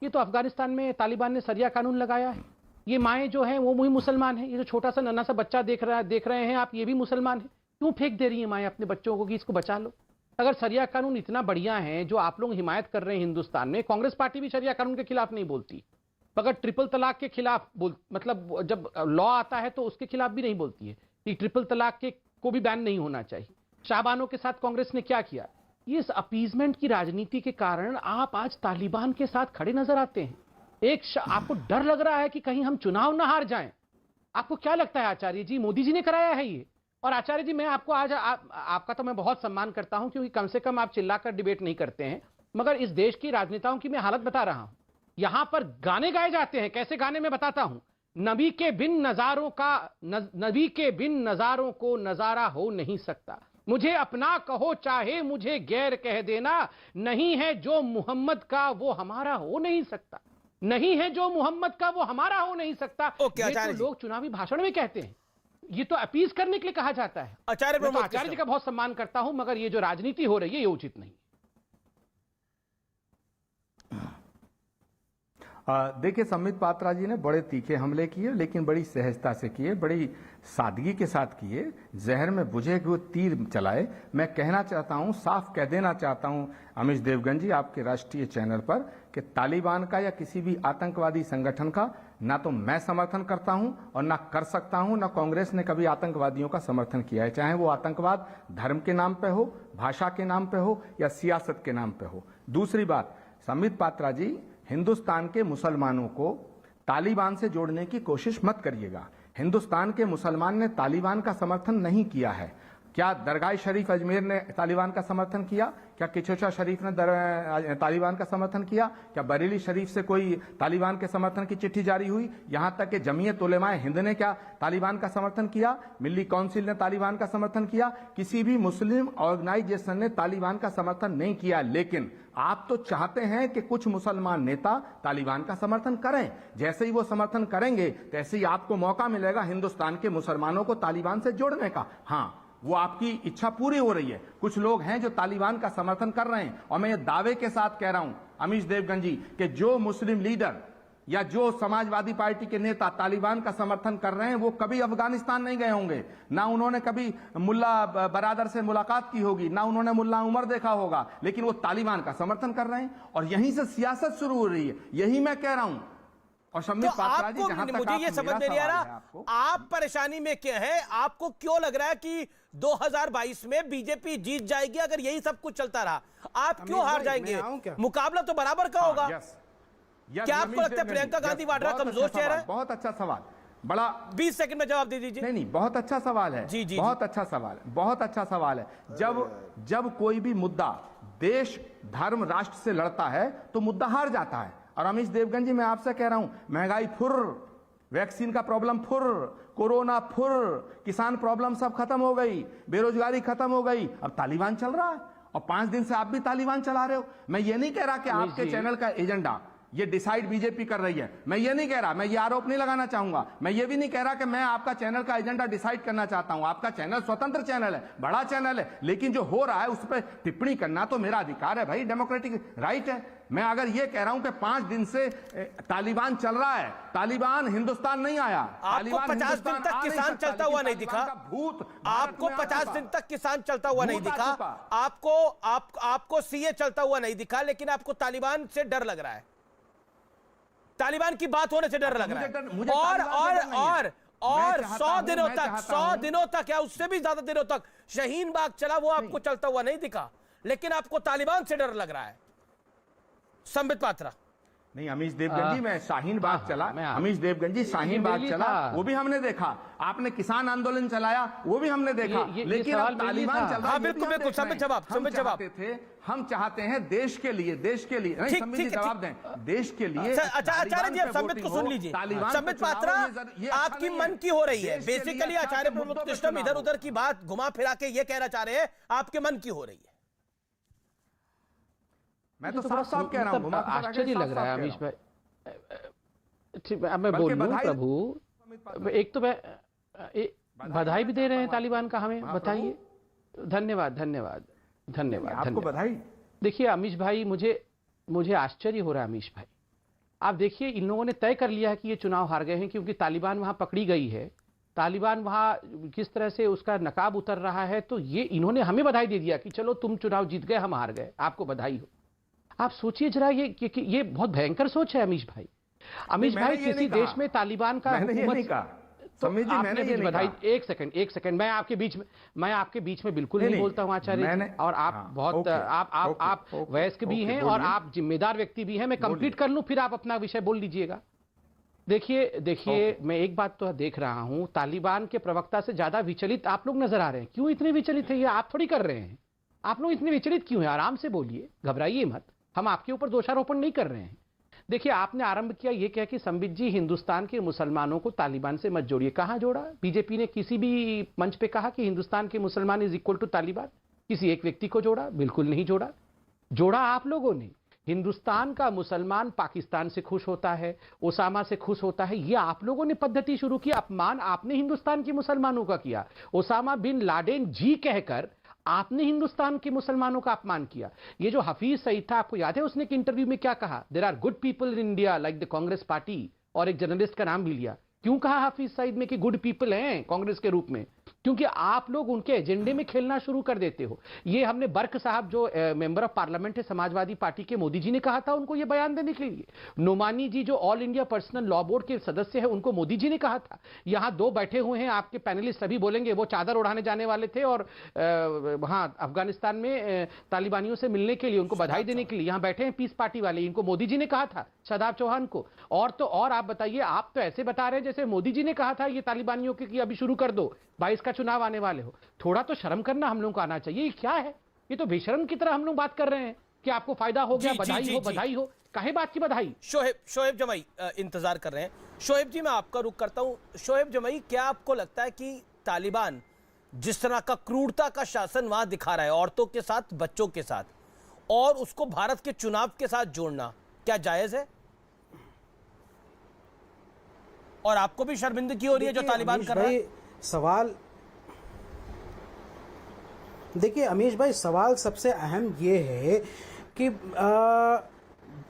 ये तो अफगानिस्तान में तालिबान ने सरिया कानून लगाया है। ये माएँ जो हैं वो भी मुसलमान हैं। ये जो छोटा सा नन्हा सा बच्चा देख रहे हैं आप, ये भी मुसलमान है। क्यों फेंक दे रही है माएँ अपने बच्चों को कि इसको बचा लो? अगर सरिया कानून इतना बढ़िया है जो आप लोग हिमायत कर रहे हैं हिंदुस्तान में, कांग्रेस पार्टी भी सरिया कानून के खिलाफ नहीं बोलती, मगर ट्रिपल तलाक के खिलाफ मतलब जब लॉ आता है तो उसके खिलाफ भी नहीं बोलती है कि ट्रिपल तलाक के को भी बैन नहीं होना चाहिए। शाहबानों के साथ कांग्रेस ने क्या किया? इस अपीजमेंट की राजनीति के कारण आप आज तालिबान के साथ खड़े नजर आते हैं। आपको डर लग रहा है कि कहीं हम चुनाव ना हार जाएं। आपको क्या लगता है आचार्य जी, मोदी जी ने कराया है ये? और आचार्य जी, मैं आपको आज आपका तो मैं बहुत सम्मान करता हूं, क्योंकि कम से कम आप चिल्लाकर डिबेट नहीं करते हैं, मगर इस देश की राजनेताओं की मैं हालत बता रहा हूं। यहां पर गाने गाए जाते हैं। कैसे गाने में बताता हूं। नबी के बिन नजारों को नजारा हो नहीं सकता। मुझे अपना कहो चाहे मुझे गैर कह देना, नहीं है जो मोहम्मद का वो हमारा हो नहीं सकता। नहीं है जो मोहम्मद का वो हमारा हो नहीं सकता। ये तो लोग चुनावी भाषण में कहते हैं। ये तो अपीज करने के लिए कहा जाता है। आचार्य जी का बहुत सम्मान करता हूं, मगर ये जो राजनीति हो रही है ये उचित नहीं। देखिए, संबित पात्रा जी ने बड़े तीखे हमले किए, लेकिन बड़ी सहजता से किए, बड़ी सादगी के साथ किए, जहर में बुझे हुए तीर चलाए। मैं कहना चाहता हूं, साफ कह देना चाहता हूं अमीश देवगन जी आपके राष्ट्रीय चैनल पर, कि तालिबान का या किसी भी आतंकवादी संगठन का ना तो मैं समर्थन करता हूं और ना कर सकता हूं, ना कांग्रेस ने कभी आतंकवादियों का समर्थन किया है, चाहे वो आतंकवाद धर्म के नाम पे हो, भाषा के नाम पे हो या सियासत के नाम पे हो। दूसरी बात, संबित पात्रा जी, हिंदुस्तान के मुसलमानों को तालिबान से जोड़ने की कोशिश मत करिएगा। हिंदुस्तान के मुसलमान ने तालिबान का समर्थन नहीं किया है। क्या दरगाह शरीफ अजमेर ने तालिबान का समर्थन किया? क्या किचोचा शरीफ ने तालिबान का समर्थन किया? क्या बरेली शरीफ से कोई तालिबान के समर्थन की चिट्ठी जारी हुई? यहां तक कि जमीयत उलेमाए हिंद ने क्या तालिबान का समर्थन किया? मिल्ली काउंसिल ने तालिबान का समर्थन किया? किसी भी मुस्लिम ऑर्गेनाइजेशन ने तालिबान का समर्थन नहीं किया। लेकिन आप तो चाहते हैं कि कुछ मुसलमान नेता तालिबान का समर्थन करें। जैसे ही वो समर्थन करेंगे, तैसे ही आपको मौका मिलेगा हिंदुस्तान के मुसलमानों को तालिबान से जोड़ने का। हाँ, वो आपकी इच्छा पूरी हो रही है। कुछ लोग हैं जो तालिबान का समर्थन कर रहे हैं, और मैं ये दावे के साथ कह रहा हूं अमीश देवगन जी, कि जो मुस्लिम लीडर या जो समाजवादी पार्टी के नेता तालिबान का समर्थन कर रहे हैं, वो कभी अफगानिस्तान नहीं गए होंगे, ना उन्होंने कभी मुल्ला बरादर से मुलाकात की होगी, ना उन्होंने मुल्ला उमर देखा होगा, लेकिन वो तालिबान का समर्थन कर रहे हैं, और यहीं से सियासत शुरू हो रही है। यही मैं कह रहा हूं। और तो आपको, मुझे ये समझ में नहीं आ रहा, आप परेशानी में क्या है? आपको क्यों लग रहा है कि 2022 में बीजेपी जीत जाएगी अगर यही सब कुछ चलता रहा? आप क्यों हार जाएंगे? मुकाबला तो बराबर का होगा। क्या आपको लगता है प्रियंका गांधी वाड्रा कमजोर चेहरा है? बहुत अच्छा सवाल, बड़ा 20 सेकंड में जवाब दे दीजिए। नहीं, बहुत अच्छा सवाल है। जी, बहुत अच्छा सवाल है, बहुत अच्छा सवाल है। जब कोई भी मुद्दा देश, धर्म, राष्ट्र से लड़ता है तो मुद्दा हार जाता है। और अमीश देवगन जी, मैं आपसे कह रहा हूं, महंगाई फुर, वैक्सीन का प्रॉब्लम फुर, कोरोना फुर, किसान प्रॉब्लम सब खत्म हो गई, बेरोजगारी खत्म हो गई, अब तालिबान चल रहा है, और 5 दिन से आप भी तालिबान चला रहे हो। मैं ये नहीं कह रहा कि आपके चैनल का एजेंडा ये डिसाइड बीजेपी कर रही है, मैं ये नहीं कह रहा, मैं ये आरोप नहीं लगाना चाहूंगा। मैं ये भी नहीं कह रहा कि मैं आपका चैनल का एजेंडा डिसाइड करना चाहता हूं। आपका चैनल स्वतंत्र चैनल है, बड़ा चैनल है, लेकिन जो हो रहा है उस पर टिप्पणी करना तो मेरा अधिकार है भाई, डेमोक्रेटिक राइट है। मैं अगर ये कह रहा हूं कि 5 दिन से तालिबान चल रहा है, तालिबान हिंदुस्तान नहीं आया। आपको 50 दिन तक किसान चलता हुआ नहीं दिखा? आपको 50 दिन तक किसान चलता हुआ नहीं दिखा? आपको सीए चलता हुआ नहीं दिखा, लेकिन आपको तालिबान से डर लग रहा है? तालिबान की बात होने से डर लग रहा है? और 100 दिनों तक या उससे भी ज्यादा दिनों तक शाहीन बाग चला, वो आपको चलता हुआ नहीं दिखा, लेकिन आपको तालिबान से डर लग रहा है। संबित पात्रा, नहीं, अमीश देवगन जी, मैं शाहीन बाग चला, अमीश देवगन जी शाहीन बाग चला, वो भी हमने देखा। आपने किसान आंदोलन चलाया, वो भी हमने देखा। लेकिन अब तालिबान चल रहा है, बिल्कुल समय जवाब थे। हम चाहते हैं देश के लिए नहीं, संबित जी जवाब दें, देश के लिए। आचार्य जी, संबित को सुन लीजिए। संबित पात्रा, आपकी मन की हो रही है बेसिकली। आचार्य प्रमोद कृष्णम इधर उधर की बात घुमा फिरा के ये कहना चाह रहे हैं, आपके मन की हो रही है। मैं तो साफ कह रहा हूं, आश्चर्य लग रहा है अमीश भाई। मैं बोलूं प्रभु, एक तो मैं बधाई भी दे रहे हैं तालिबान का, हमें बताइए। धन्यवाद धन्यवाद धन्यवाद, आपको बधाई। देखिए अमीश भाई, मुझे आश्चर्य हो रहा है अमीश भाई। आप देखिए, इन लोगों ने तय कर लिया है कि ये चुनाव हार गए हैं, क्योंकि तालिबान वहां पकड़ी गई है। तालिबान वहां किस तरह से उसका नकाब उतर रहा है, तो ये इन्होंने हमें बधाई दे दिया कि चलो तुम चुनाव जीत गए, हम हार गए, आपको बधाई हो। आप सोचिए जरा, ये बहुत भयंकर सोच है अमीश भाई। अमीश भाई, किसी देश में तालिबान का हुकूमत, तो आपने भी बधाई। एक सेकंड, मैं आपके बीच में बिल्कुल नहीं बोलता हूं आचार्य, और आप बहुत आप वयस्क भी हैं और आप जिम्मेदार व्यक्ति भी हैं। मैं कंप्लीट कर लूं, फिर आप अपना विषय बोल लीजिएगा। देखिए, मैं एक बात तो देख रहा हूं, तालिबान के प्रवक्ता से ज्यादा विचलित आप लोग नजर आ रहे हैं। क्यों इतने विचलित है? ये आप थोड़ी कर रहे हैं। आप लोग इतने विचलित क्यों हैं? आराम से बोलिए, घबराइए मत। हम आपके ऊपर दोषारोपण नहीं कर रहे हैं। देखिए, आपने आरंभ किया ये कह कि संबित जी, हिंदुस्तान के मुसलमानों को तालिबान से मत जोड़िए। कहां जोड़ा? बीजेपी ने किसी भी मंच पे कहा कि हिंदुस्तान के मुसलमान इज इक्वल टू तालिबान? किसी एक व्यक्ति को जोड़ा? बिल्कुल नहीं जोड़ा। जोड़ा आप लोगों ने। हिंदुस्तान का मुसलमान पाकिस्तान से खुश होता है, ओसामा से खुश होता है, ये आप लोगों ने पद्धति शुरू की। अपमान आपने हिंदुस्तान के मुसलमानों का किया। ओसामा बिन लादेन जी कहकर आपने हिंदुस्तान के मुसलमानों का अपमान किया। ये जो हफीज सईद था, आपको याद है उसने एक इंटरव्यू में क्या कहा? There are good people in India like the Congress party, और एक जर्नलिस्ट का नाम भी लिया। क्यों कहा हफीज सईद में कि गुड पीपल हैं कांग्रेस के रूप में? क्योंकि आप लोग उनके एजेंडे में खेलना शुरू कर देते हो। ये हमने बर्क साहब, जो मेंबर ऑफ पार्लियामेंट है समाजवादी पार्टी के, मोदी जी ने कहा था उनको ये बयान देने के लिए। नोमानी जी, जो all India personal law board के सदस्य है, उनको मोदी जी ने कहा था। यहां दो बैठे हुए हैं आपके पैनलिस्ट, सभी बोलेंगे, वो चादर उड़ाने जाने वाले थे और वहां अफगानिस्तान में तालिबानियों से मिलने के लिए, उनको बधाई देने के लिए यहां बैठे हैं पीस पार्टी वाले। इनको मोदी जी ने कहा था, शादाब चौहान को। और तो और आप बताइए, आप तो ऐसे बता रहे हैं जैसे मोदी जी ने कहा था ये तालिबानियों के कि अभी शुरू कर दो, 22 का चुनाव आने वाले हो। थोड़ा तो शर्म करना हम लोगों को आना चाहिए। ये क्या है? ये तो बेशर्म की तरह हम लोग बात कर रहे हैं कि आपको फायदा हो गया, बधाई हो। काहे बात की बधाई? शोएब जमाई इंतजार कर रहे हैं। शोएब जी, मैं आपका रुख करता हूं। शोएब जमाई, क्या आपको लगता है कि तालिबान जिस तरह का क्रूरता का शासन वहां दिखा रहा है औरतों के साथ, बच्चों के साथ, और उसको भारत के चुनाव के साथ जोड़ना क्या जायज है? और आपको भी शर्मिंदगी हो रही है जो तालिबान कर रहा है? सवाल देखिए अमीश भाई, सवाल सबसे अहम ये है कि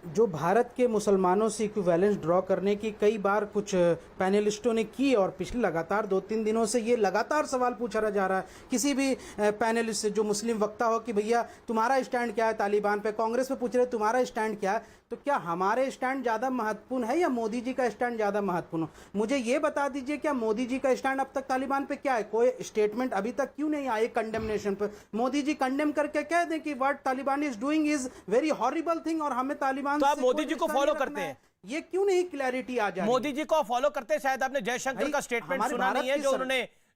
जो भारत के मुसलमानों से इक्विवेलेंस ड्रॉ करने की कई बार कुछ पैनलिस्टों ने की, और पिछले लगातार 2-3 दिनों से ये लगातार सवाल पूछा जा रहा है किसी भी पैनलिस्ट से जो मुस्लिम वक्ता हो कि भैया तुम्हारा स्टैंड क्या है तालिबान पे। कांग्रेस पे पूछ रहे तुम्हारा स्टैंड क्या है। तो क्या हमारे स्टैंड ज़्यादा महत्वपूर्ण है या मोदी जी का स्टैंड ज़्यादा महत्वपूर्ण हो? मुझे ये बता दीजिए, क्या मोदी जी का स्टैंड अब तक तालिबान पे क्या है? कोई स्टेटमेंट अभी तक क्यों नहीं आए कंडेमनेशन पे? मोदी जी कंडेम करके कह दें कि what Taliban is doing is very horrible thing, और हमें तालिबान तो आप मोदी जी को फॉलो करते हैं? ये क्यों नहीं क्लैरिटी आ जाए? मोदी जी को फॉलो करते हैं। शायद आपने जयशंकर का स्टेटमेंट सुना नहीं है,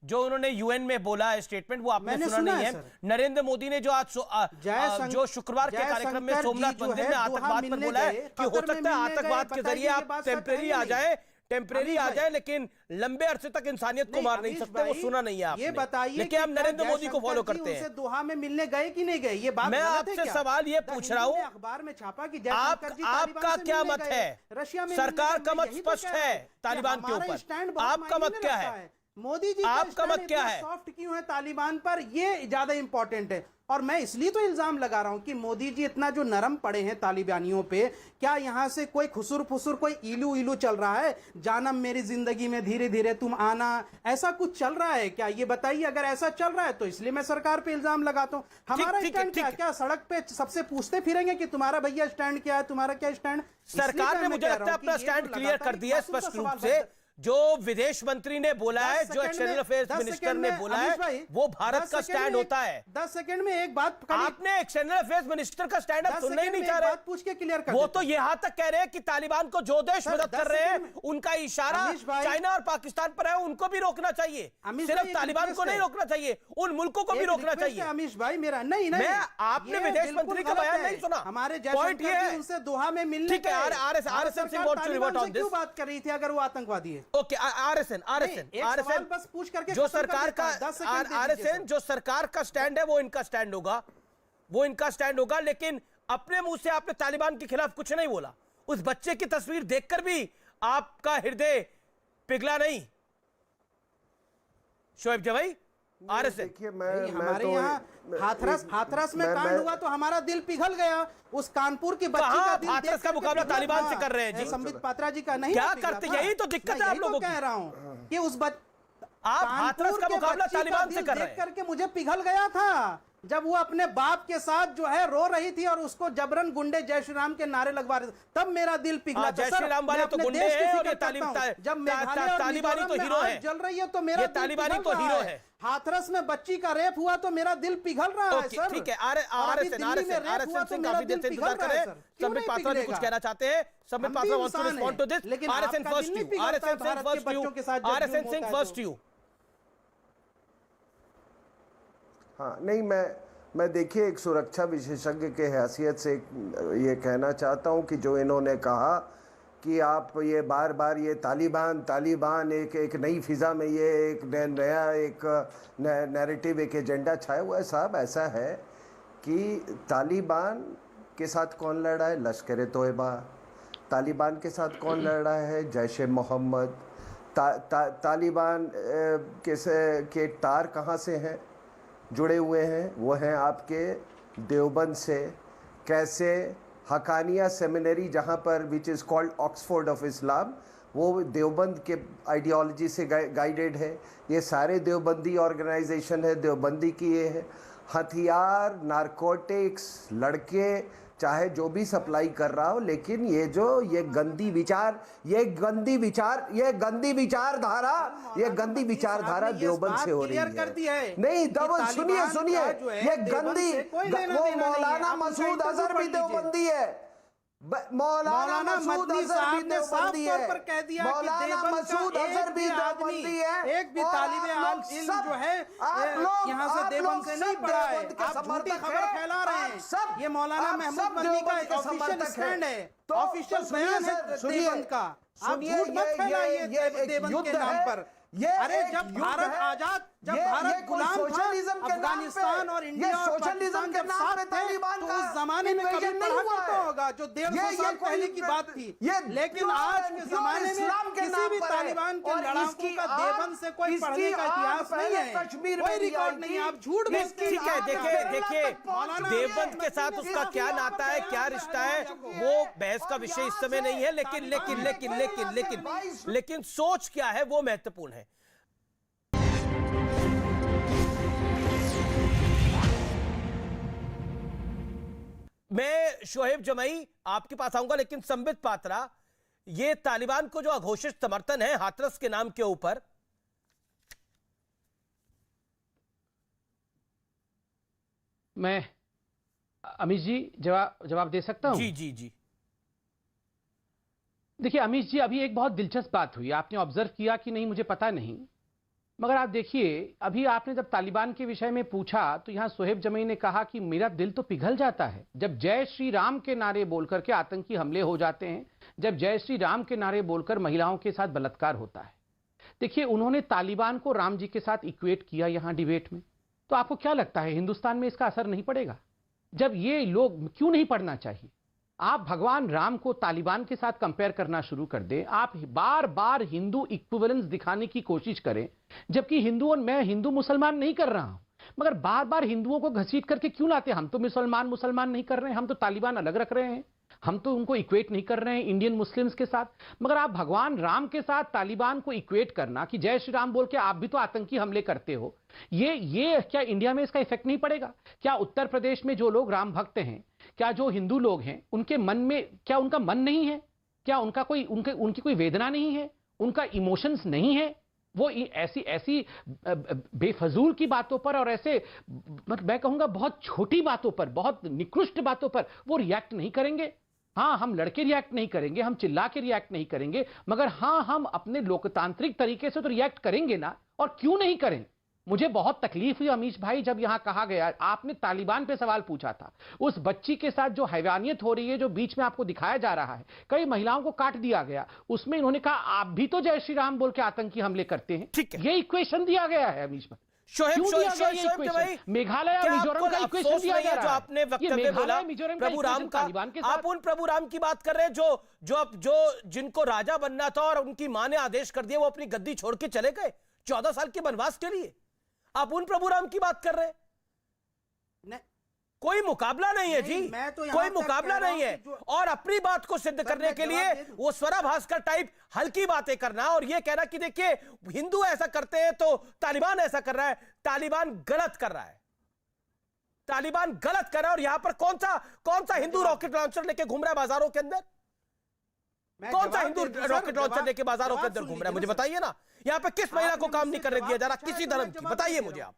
जो उन्होंने यूएन में बोला है स्टेटमेंट, वो आपने सुना नहीं है। नरेंद्र मोदी ने जो आज जो शुक्रवार के कार्यक्रम में सोमनाथ मंदिर में आतंकवाद पर बोला है कि हो सकता है आतंकवाद के जरिए आप टेम्परेरी आ जाए, लेकिन लंबे अरसे तक इंसानियत को मार नहीं सकते। वो सुना नहीं है आपने। ये बताइए, लेकिन हम नरेंद्र मोदी को फॉलो करते हैं। दोहा में मिलने गए कि नहीं गए? ये बात मैं आपसे सवाल ये पूछ रहा हूँ, अखबार में छापा कि आपका क्या मत है? सरकार का मत स्पष्ट है तालिबान के ऊपर, आपका मत क्या है? मोदी जी आपका मत क्या है? सॉफ्ट क्यों है तालिबान पर, ये ज्यादा इंपॉर्टेंट है। और मैं इसलिए तो इल्जाम लगा रहा हूं कि मोदी जी इतना जो नरम पड़े हैं तालिबानियों पे, क्या यहां से कोई खुसुर फुसुर, कोई इलू चल रहा है? जानम मेरी जिंदगी में धीरे धीरे तुम आना, ऐसा कुछ चल रहा है क्या? ये बताइए। अगर ऐसा चल रहा है तो इसलिए मैं सरकार पे इल्जाम लगाता हूं। हमारा स्टैंड क्या सड़क पे सबसे पूछते फिरेंगे कि तुम्हारा भैया स्टैंड क्या है, तुम्हारा क्या स्टैंड? सरकार ने मुझे लगता है अपना स्टैंड क्लियर कर दिया स्पष्ट रूप से। जो विदेश मंत्री ने बोला है, जो एक्सटर्नल अफेयर्स मिनिस्टर ने बोला है, वो भारत का स्टैंड होता है। 10 सेकंड में एक बात, आपने एक्सटर्नल अफेयर्स मिनिस्टर का स्टैंड अप सुनना ही नहीं चाह रहे। पूछ के क्लियर कर वो तो यहां तक कह रहे हैं कि तालिबान को जो देश मदद कर रहे हैं उनका इशारा चाइना और पाकिस्तान पर है, उनको भी रोकना चाहिए। सिर्फ तालिबान को नहीं रोकना चाहिए, उन मुल्कों को भी रोकना चाहिए। अमीश भाई मेरा नहीं, आपने विदेश मंत्री का बयान नहीं सुना। हमारे पॉइंट ये है, उनसे दोहा में मिलने, ठीक है, RSN Singh what to revert on this, क्यों बात कर रही थी अगर वो आतंकवादी है? ओके, आरएसएन बस पूछ करके जो सरकार का आरएसएन जो सरकार का स्टैंड है वो इनका स्टैंड होगा, वो इनका स्टैंड होगा। लेकिन अपने मुंह से आपने तालिबान के खिलाफ कुछ नहीं बोला। उस बच्चे की तस्वीर देखकर भी आपका हृदय पिघला नहीं? शोएब जवाई, आरएसएन, देखिए हमारे यहाँ हाथरस में कांड हुआ तो हमारा दिल पिघल गया। उस कानपुर की बच्ची का दिल हाथरस का मुकाबला तालिबान से कर रहे हैं जी? संबित पात्रा जी का नहीं क्या करते, यही तो दिक्कत है आप लोगों की। कह रहा हूँ कि उस आप हाथरस का मुकाबला तालिबान से कर रहे हैं। देख करके मुझे पिघल गया था जब वो अपने बाप के साथ जो है रो रही थी और उसको जबरन गुंडे जय श्री राम के नारे लगवा रहे थे, तब मेरा दिल पिघला। जय श्री राम वाले तो गुंडे हैं और ये तालिबानी तो हीरो है। जल रही है तो मेरा तालिबानी तो हीरो है। हाथरस में बच्ची का रेप हुआ तो मेरा दिल पिघल रहा है सर। ठीक है, आरएसएन से काफी देर से इंतजार कर रहे हैं। संबित पात्रा जी कुछ कहना चाहते हैं? Sambit Patra wants to respond to this. RSN first you, RSN Singh first you. हाँ, नहीं, मैं देखिए एक सुरक्षा विशेषज्ञ के हैसियत से ये कहना चाहता हूँ कि जो इन्होंने कहा कि आप ये बार बार ये तालिबान एक नई फिज़ा में ये एक नया एक नैरेटिव, एक एजेंडा छाया हुआ है। साहब, ऐसा है कि तालिबान के साथ कौन लड़ रहा है? लश्कर तोयबा। तालिबान के साथ कौन लड़ रहा है? जैश ए मोहम्मद। तालिबान के तार कहाँ से हैं जुड़े हुए हैं? वो हैं आपके देवबंद से। कैसे हकानिया सेमिनरी, जहाँ पर which is called Oxford of Islam, वो देवबंद के आइडियोलॉजी से गाइडेड है। ये सारे देवबंदी ऑर्गेनाइजेशन है, देवबंदी की ये है। हथियार, नारकोटिक्स, लड़के, चाहे जो भी सप्लाई कर रहा हो, लेकिन ये गंदी विचारधारा देवबंद से हो रही है। नहीं, सुनिए, ये गंदी, वो मौलाना मसूद अजहर भी देवबंदी है। मौलाना मसूद अजहर भी देवबंदी है। मौलाना मसूद अजहर भी देवबंदी है। एक भी तालिब इल्म जो है यहाँ से देवबंद से नहीं पढ़ा है। आप झूठी खबर फैला रहे हैं। ये मौलाना महमूद मदनी का एक ऑफिशियल स्टैंड है, ऑफिशियल बयान है देवबंद का। आप झूठ मत फैलाइए देवबंद के नाम पर। अरे जब भारत आजाद, जब भारत गुलाम था, अफगानिस्तान और इंडिया और पाकिस्तान जब साथ थे तो उस जमाने में कभी पढ़ा करता होगा, जो 150 साल पहले की बात थी। लेकिन आज के जमाने में किसी भी तालिबान के लड़ाकों का देवबंद से कोई पढ़ने का इतिहास नहीं है, कोई रिकॉर्ड नहीं है। आप झूठ बोलते हैं। ठीक है, देखिए देवबंद के साथ उसका क्या नाता है, क्या रिश्ता है, वो बहस का विषय इस समय नहीं है। लेकिन सोच क्या है वो महत्वपूर्ण है। मैं शोएब जमाई आपके पास आऊंगा, लेकिन संबित पात्रा, ये तालिबान को जो अघोषित समर्थन है हाथरस के नाम के ऊपर, मैं अमीश जी जवाब दे सकता हूं? जी। देखिए अमीश जी, अभी एक बहुत दिलचस्प बात हुई, आपने ऑब्जर्व किया कि नहीं मुझे पता नहीं, मगर आप देखिए अभी आपने जब तालिबान के विषय में पूछा तो यहां शोएब जमाई ने कहा कि मेरा दिल तो पिघल जाता है जब जय श्री राम के नारे बोलकर के आतंकी हमले हो जाते हैं, जब जय श्री राम के नारे बोलकर महिलाओं के साथ बलात्कार होता है। देखिए उन्होंने तालिबान को राम जी के साथ इक्वेट किया यहां डिबेट में, तो आपको क्या लगता है हिंदुस्तान में इसका असर नहीं पड़ेगा? जब ये लोग, क्यों नहीं पड़ना चाहिए? आप भगवान राम को तालिबान के साथ कंपेयर करना शुरू कर दें, आप बार बार हिंदू इक्विवेलेंस दिखाने की कोशिश करें, जबकि हिंदू और मैं हिंदू मुसलमान नहीं कर रहा हूं, मगर बार बार हिंदुओं को घसीट करके क्यों लाते हैं? हम तो मुसलमान नहीं कर रहे हैं, हम तो तालिबान अलग रख रहे हैं, हम तो उनको इक्वेट नहीं कर रहे हैं इंडियन मुस्लिम्स के साथ, मगर आप भगवान राम के साथ तालिबान को इक्वेट करना कि जय श्री राम बोल के आप भी तो आतंकी हमले करते हो, ये क्या इंडिया में इसका इफेक्ट नहीं पड़ेगा? क्या उत्तर प्रदेश में जो लोग राम भक्त हैं, क्या जो हिंदू लोग हैं, उनके मन में क्या उनका मन नहीं है? क्या उनकी कोई वेदना नहीं है? उनका इमोशंस नहीं है, वो ऐसी ऐसी बेफजूल की बातों पर और ऐसे मैं कहूंगा बहुत छोटी बातों पर, बहुत निकृष्ट बातों पर वो रिएक्ट नहीं करेंगे। हाँ, हम लड़के रिएक्ट नहीं करेंगे, हम चिल्ला के रिएक्ट नहीं करेंगे, मगर हाँ, हम अपने लोकतांत्रिक तरीके से तो रिएक्ट करेंगे ना, और क्यों नहीं करें। मुझे बहुत तकलीफ हुई अमीश भाई जब यहां कहा गया, आपने तालिबान पे सवाल पूछा था, उस बच्ची के साथ जो हैवानियत हो रही है, जो बीच में आपको दिखाया जा रहा है, कई महिलाओं को काट दिया गया, उसमें इन्होंने कहा आप भी तो जय श्री राम बोल के आतंकी हमले करते हैं। ठीक है, ये इक्वेशन दिया गया है अमीश भाई। मेघालय और मिजोरम का इक्वेशन दिया गया है। जो आपने वक्तव्य बोला प्रभु राम का, आप उन प्रभु राम की बात कर रहे हैं जो जिनको राजा बनना था और उनकी मां ने आदेश कर दिया, वो अपनी गद्दी छोड़ के चले गए 14 साल के वनवास के लिए। आप उन प्रभु राम की बात कर रहे हैं? कोई मुकाबला नहीं है जी, कोई मुकाबला नहीं है। और अपनी बात को सिद्ध करने के लिए वो स्वरा भास्कर टाइप हल्की बातें करना और ये कहना कि देखिए हिंदू ऐसा करते हैं तो तालिबान ऐसा कर रहा है। तालिबान गलत कर रहा है, तालिबान गलत कर रहा है। और यहां पर कौन सा हिंदू रॉकेट लॉन्चर लेके घूम रहा है बाजारों के अंदर? कौन सा हिंदू रॉकेट लॉन्चर लेके बाजारों के अंदर घूम रहा है? मुझे बताइए ना, यहां पे किस महिला को काम नहीं करने दिया जा रहा, किसी धर्म की? बताइए मुझे आप।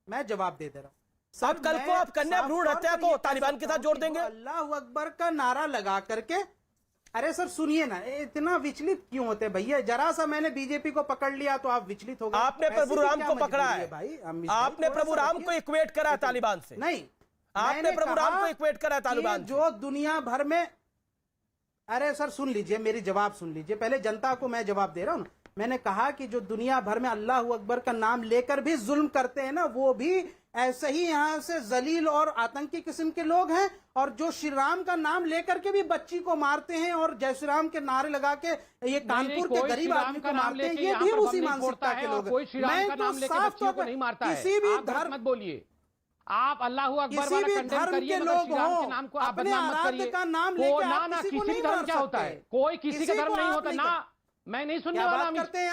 मैं जवाब दे रहा हूं। अब कल को आप कन्या भ्रूण हत्या को तालिबान के साथ जोड़ देंगे? अल्लाह अकबर का नारा लगा करके, अरे सर सुनिए ना, इतना विचलित क्यों होते भैया? जरा सा मैंने बीजेपी को पकड़ लिया तो आप विचलित हो गए। आपने प्रभु राम को पकड़ा है भाई, आपने प्रभु राम को इक्वेट करा है तालिबान से। नहीं, आपने प्रभु राम को इक्वेट करा है तालिबान से। जो दुनिया भर में, अरे सर सुन लीजिए, मेरी जवाब सुन लीजिए पहले, जनता को मैं जवाब दे रहा हूं ना। मैंने कहा कि जो दुनिया भर में अल्लाह अकबर का नाम लेकर भी जुल्म करते हैं ना, वो भी ऐसे ही यहाँ से जलील और आतंकी किस्म के लोग हैं। और जो श्री राम का नाम लेकर के भी बच्ची को मारते हैं और जय श्री राम के नारे लगा के ये कानपुर के गरीब आदमी को मारते हैं, ये भी उसी मानसिकता के लोग हैं। मैं तो साफ तौर पर किसी भी धर्म मत बोलिए, आप अल्लाह अकबर किसी भी धर्म के लोग हो, नाम को आप अपने आराध्य का नाम लेके आप किसी को नहीं मार क्या होता है? कोई किसी का धर्म नहीं होता ना। मैं नहीं सुनने वाला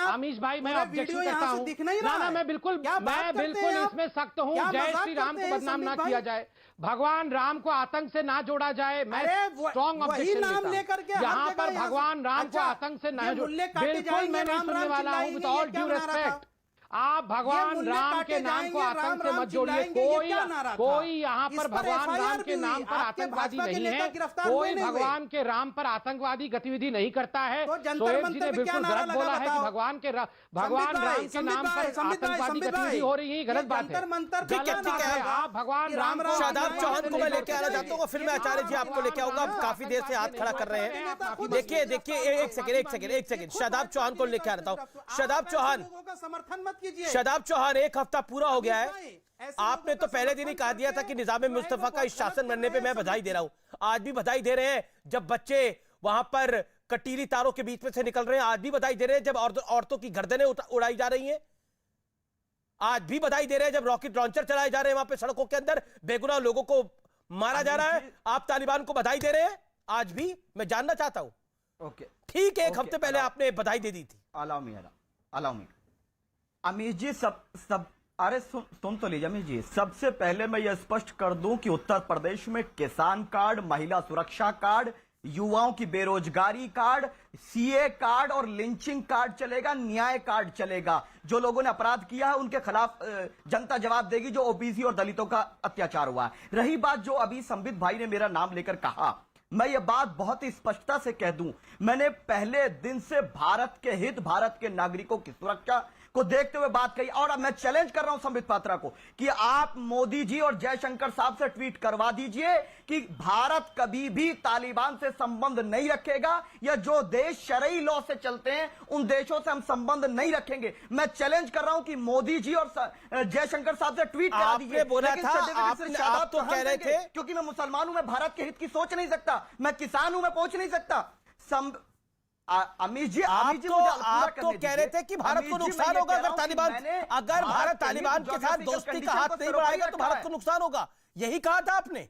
अमीश भाई, मैं ऑब्जेक्शन करता हूं ना, मैं बिल्कुल इसमें सख्त हूं। जय श्री राम को बदनाम ना किया जाए, भगवान राम को आतंक से ना जोड़ा जाए, मैं स्ट्रॉन्ग ऑब्जेक्शन लेता हूं। यहाँ पर भगवान राम को आतंक से ना जोड़ा, बिल्कुल मैं नहीं सुनने वाला हूं। विद ऑल ड्यू रिस्पेक्ट, आप भगवान राम के नाम को आतंक से मत जोड़िए। कोई यहाँ पर भगवान राम के नाम पर आतंकवादी नहीं है, कोई भगवान के राम पर आतंकवादी गतिविधि नहीं करता है। शोएब जी ने बिल्कुल गलत बोला है कि भगवान राम के नाम पर आतंकवादी गतिविधि हो रही है, गलत बात है। आप भगवान राम शादाब चौहान को मैं लेके आना चाहता हूँ, फिर मैं आचार्य जी आपको लेके आऊंगा। काफी देर से हाथ खड़ा कर रहे हैं। देखिए एक सेकंड, शादाब चौहान को लेके आना हूँ। शादाब चौहान, शादाब चौहान, एक हफ्ता पूरा हो गया है। आपने तो पहले दिन ही कहा दिया था कि निजाम मुस्तफा का इस शासन बनने पे मैं बधाई दे रहा हूं। आज भी बधाई दे रहे हैं जब बच्चे वहां पर कटीली तारों के बीच में से निकल रहे हैं। आज भी बधाई दे रहे हैं जब औरतों की गर्दनें उड़ाई जा रही हैं। आज भी बधाई दे रहे हैं जब रॉकेट लॉन्चर चलाए जा रहे हैं वहां पे सड़कों के अंदर, बेगुनाह लोगों को मारा जा रहा है। आप तालिबान को बधाई दे रहे हैं आज भी? मैं जानना चाहता हूं। ठीक है, एक हफ्ते पहले आपने बधाई दे दी थी। अलाउ मी अमीश जी, अरे सुन तो लीजिए अमीश जी। सबसे पहले मैं यह स्पष्ट कर दूं कि उत्तर प्रदेश में किसान कार्ड, महिला सुरक्षा कार्ड, युवाओं की बेरोजगारी कार्ड, सीए कार्ड और लिंचिंग कार्ड चलेगा, न्याय कार्ड चलेगा। जो लोगों ने अपराध किया है उनके खिलाफ जनता जवाब देगी, जो ओबीसी और दलितों का अत्याचार हुआ है। रही बात जो अभी संबित भाई ने मेरा नाम लेकर कहा, मैं ये बात बहुत ही स्पष्टता से कह दूं, मैंने पहले दिन से भारत के हित, भारत के नागरिकों की सुरक्षा को देखते हुए बात कही। और अब मैं चैलेंज कर रहा हूं संबित पात्रा को कि आप मोदी जी और जयशंकर साहब से ट्वीट करवा दीजिए कि भारत कभी भी तालिबान से संबंध नहीं रखेगा, या जो देश शरई लॉ से चलते हैं उन देशों से हम संबंध नहीं रखेंगे। मैं चैलेंज कर रहा हूं कि मोदी जी और जयशंकर साहब से ट्वीट करा दीजिए। बोला था, आप तो कह रहे थे क्योंकि मैं मुसलमान हूं, मैं भारत के हित की सोच नहीं सकता, मैं किसान हूं, मैं पहुंच नहीं सकता। अमीश जी, आप तो कह रहे थे कि भारत को नुकसान होगा अगर भारत तालिबान के साथ दोस्ती का हाथ नहीं बढ़ाएगा तो भारत को नुकसान होगा, यही कहा था आपने।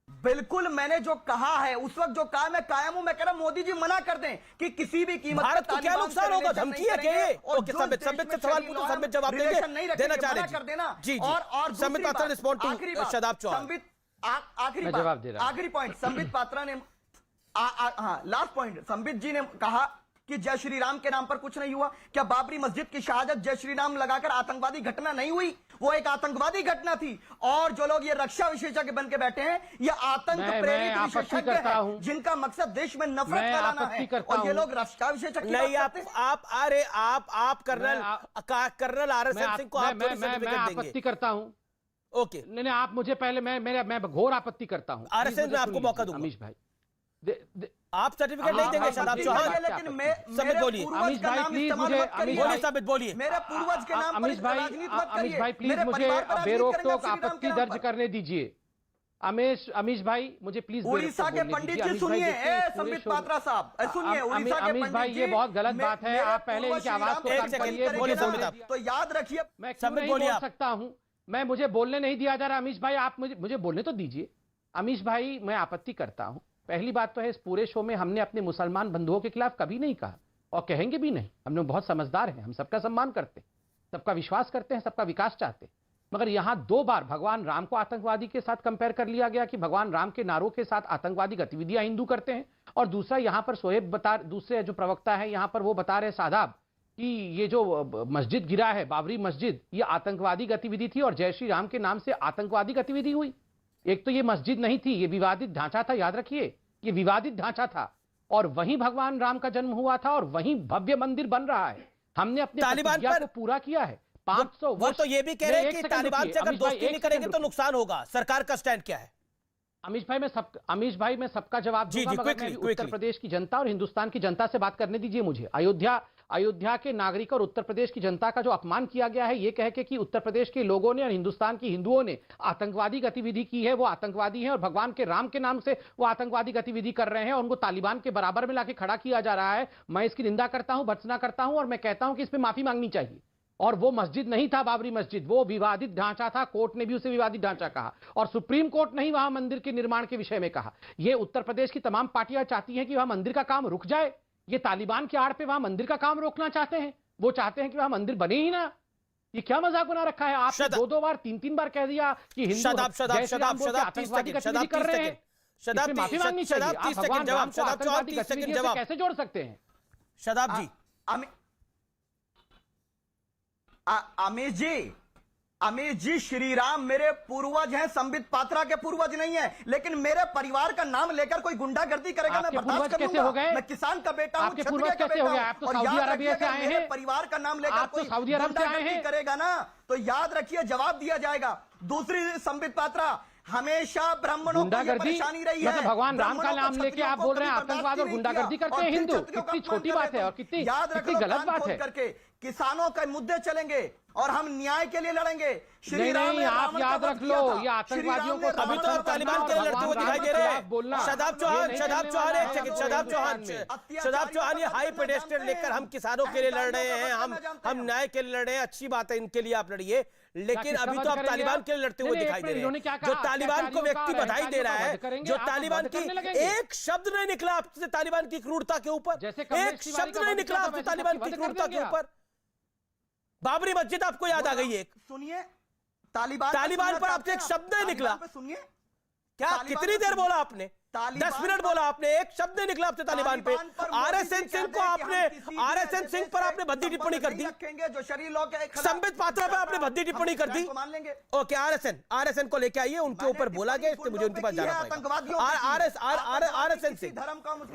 बिल्कुल, मैंने जो कहा है उस वक्त जो कहा मैं कायम हूं। मैं कह रहा मोदी जी मना कर दें कि किसी भी कीमत भारत को क्या नुकसान होगा, धमकी है क्या ये? संबित से सवाल पूछो, संबित जवाब देंगे, देना चाह रहे कर देना। जी, और संबित रिस्पॉन्ड टू शादाब चौहान। आखिरी मैं बात, जवाब दे रहा हूं। आखिरी पॉइंट, संबित पात्रा ने हाँ लास्ट पॉइंट, संबित जी ने कहा कि जय श्री राम के नाम पर कुछ नहीं हुआ। क्या बाबरी मस्जिद की शहादत जय श्री राम लगाकर आतंकवादी घटना नहीं हुई? वो एक आतंकवादी घटना थी। और जो लोग ये रक्षा विशेषज्ञ बन के बैठे हैं, ये आतंक प्रेरित विशेषज्ञ हैं, जिनका मकसद देश में नफरत फैलाना है, और ये लोग रक्षा विशेषज्ञ नहीं। आप कर्नल आरएसएन सिंह को आप थोड़ी सर्टिफिकेट देंगे? आपत्ति करता हूं। ओके, नहीं आप मुझे पहले, मैं घोर आपत्ति करता हूं। आरएसएन में आपको मौका दूंगा। अमीश भाई आप सर्टिफिकेट नहीं देंगे शादाब चौहान? लेकिन सबित बोलिए। अमीश भाई प्लीज मुझे, बोलिए सबित बोलिए। मेरे पूर्वज के नाम अमीश भाई प्लीज मुझे बेरोक-टोक आपत्ति दर्ज करने दीजिए। अमीश भाई मुझे प्लीज उड़ीसा के पंडित जी सुनिए, संबित पात्रा साहब सुनिए, उड़ीसा के अमीश भाई ये बहुत गलत बात है। आप पहले इनकी आवाज को कम करिए। तो याद रखिए, मैं क्यों नहीं बोल सकता हूं? मुझे बोलने नहीं दिया जा रहा। अमीश भाई आप मुझे बोलने तो दीजिए। अमीश भाई मैं आपत्ति करता हूं। पहली बात तो है, इस पूरे शो में हमने अपने मुसलमान बंधुओं के खिलाफ कभी नहीं कहा और कहेंगे भी नहीं। हम लोग बहुत समझदार हैं, हम सबका सम्मान करते हैं, सबका विश्वास करते हैं, सबका विकास चाहते हैं। मगर यहां 2 बार भगवान राम को आतंकवादी के साथ कंपेयर कर लिया गया कि भगवान राम के नारों के साथ आतंकवादी गतिविधियां हिंदू करते हैं। और दूसरा यहां पर दूसरे जो प्रवक्ता है यहां पर वो बता रहे शादाब कि ये जो मस्जिद गिरा है, बाबरी मस्जिद, ये आतंकवादी गतिविधि थी और जय श्री राम के नाम से आतंकवादी गतिविधि हुई। एक तो ये मस्जिद नहीं थी, ये विवादित ढांचा था। याद रखिए, ये विवादित ढांचा था और वहीं भगवान राम का जन्म हुआ था और वहीं भव्य मंदिर बन रहा है। हमने अपने प्रतिज्ञा को पूरा किया है। 500 वो तो ये भी कह रहे हैं कि तालिबान से अगर दोस्ती नहीं करेंगे तो नुकसान होगा। सरकार का स्टैंड क्या है? अमीश भाई मैं सबका जवाब दूंगा, मगर मैं उत्तर प्रदेश की जनता और हिंदुस्तान की जनता से बात करने दीजिए मुझे। अयोध्या के नागरिक और उत्तर प्रदेश की जनता का जो अपमान किया गया है, ये कह के कि उत्तर प्रदेश के लोगों ने और हिंदुस्तान की हिंदुओं ने आतंकवादी गतिविधि की है, वो आतंकवादी हैं और भगवान के राम के नाम से वो आतंकवादी गतिविधि कर रहे हैं और उनको तालिबान के बराबर में लाके खड़ा किया जा रहा है। मैं इसकी निंदा करता हूं, भर्त्सना करता हूं और मैं कहता हूं कि इस पर माफी मांगनी चाहिए। और वो मस्जिद नहीं था बाबरी मस्जिद, वो विवादित ढांचा था। कोर्ट ने भी उसे विवादित ढांचा कहा और सुप्रीम कोर्ट ने ही वहां मंदिर के निर्माण के विषय में कहा। ये उत्तर प्रदेश की तमाम पार्टियां चाहती हैं कि वहां मंदिर का काम रुक जाए। ये तालिबान की आड़ पे वहां मंदिर का काम रोकना चाहते हैं। वो चाहते हैं कि वहां मंदिर बने ही ना। ये क्या मजाक बना रखा है? आपने 2-2 बार 3-3 बार कह दिया कि हिंदू आतंकवादी गतिविधि कर रहे हैं। माफी मांगनी चाहिए। आप भगवान राम को आतंकवादी गतिविधियों से कैसे जोड़ सकते हैं? शादाब जी, अमीश जी, श्री राम मेरे पूर्वज हैं, संबित पात्रा के पूर्वज नहीं है। लेकिन मेरे परिवार का नाम लेकर कोई गुंडागर्दी करेगा, मैं बर्दाश्त करूंगा। मैं किसान का बेटा हूं, क्षत्रिय का बेटा हूं। आप तो सऊदी अरबिया से आए हैं। परिवार का नाम लेकर कोई गुंडागर्दी करेगा ना, तो याद रखिए जवाब दिया जाएगा। दूसरी, संबित पात्रा, हमेशा ब्राह्मणों को परेशानी रही है। मतलब भगवान राम का नाम लेके आप बोल रहे हैं आतंकवाद और गुंडागर्दी करते हैं हिंदू। कितनी छोटी बात है और कितनी गलत बात है। करके किसानों के मुद्दे चलेंगे और हम न्याय के लिए लड़ेंगे। श्री राम, आप याद रख लो, ये आतंकवादियों को अभी तो तालिबान के लिए लड़ते हुए दिखाई दे रहे हैं। शादाब चौहान, एक सेकंड, शादाब चौहान, ये हाई पेडेस्टल लेकर हम किसानों के लिए लड़ रहे हैं, हम न्याय के लिए लड़ रहे हैं। अच्छी बात है, इनके लिए आप लड़िए, लेकिन अभी तो आप तालिबान के लिए लड़ते हुए दिखाई दे रहे हैं। जो तालिबान को व्यक्ति बधाई दे रहा है, जो तालिबान की एक शब्द नहीं निकला आपसे तालिबान की क्रूरता के ऊपर, एक शब्द नहीं निकला आपसे तालिबान की क्रूरता के ऊपर। बाबरी मस्जिद आपको याद आ गई एक, सुनिए, तालिबान पर आपसे एक शब्द नहीं निकला। सुनिए, क्या कितनी देर बोला आपने? 10 मिनट बोला आपने, एक शब्द नहीं निकला आपसे तालिबान पे। आरएसएन सिंह पर आपने भद्दी टिप्पणी कर दी, जो शरीर लोग संबित पात्रा पर आपने भद्दी टिप्पणी कर दी। ओके, आरएसएन को लेके आइए, उनके ऊपर बोला गया, इसलिए मुझे उनके पास जाना पड़ेगा।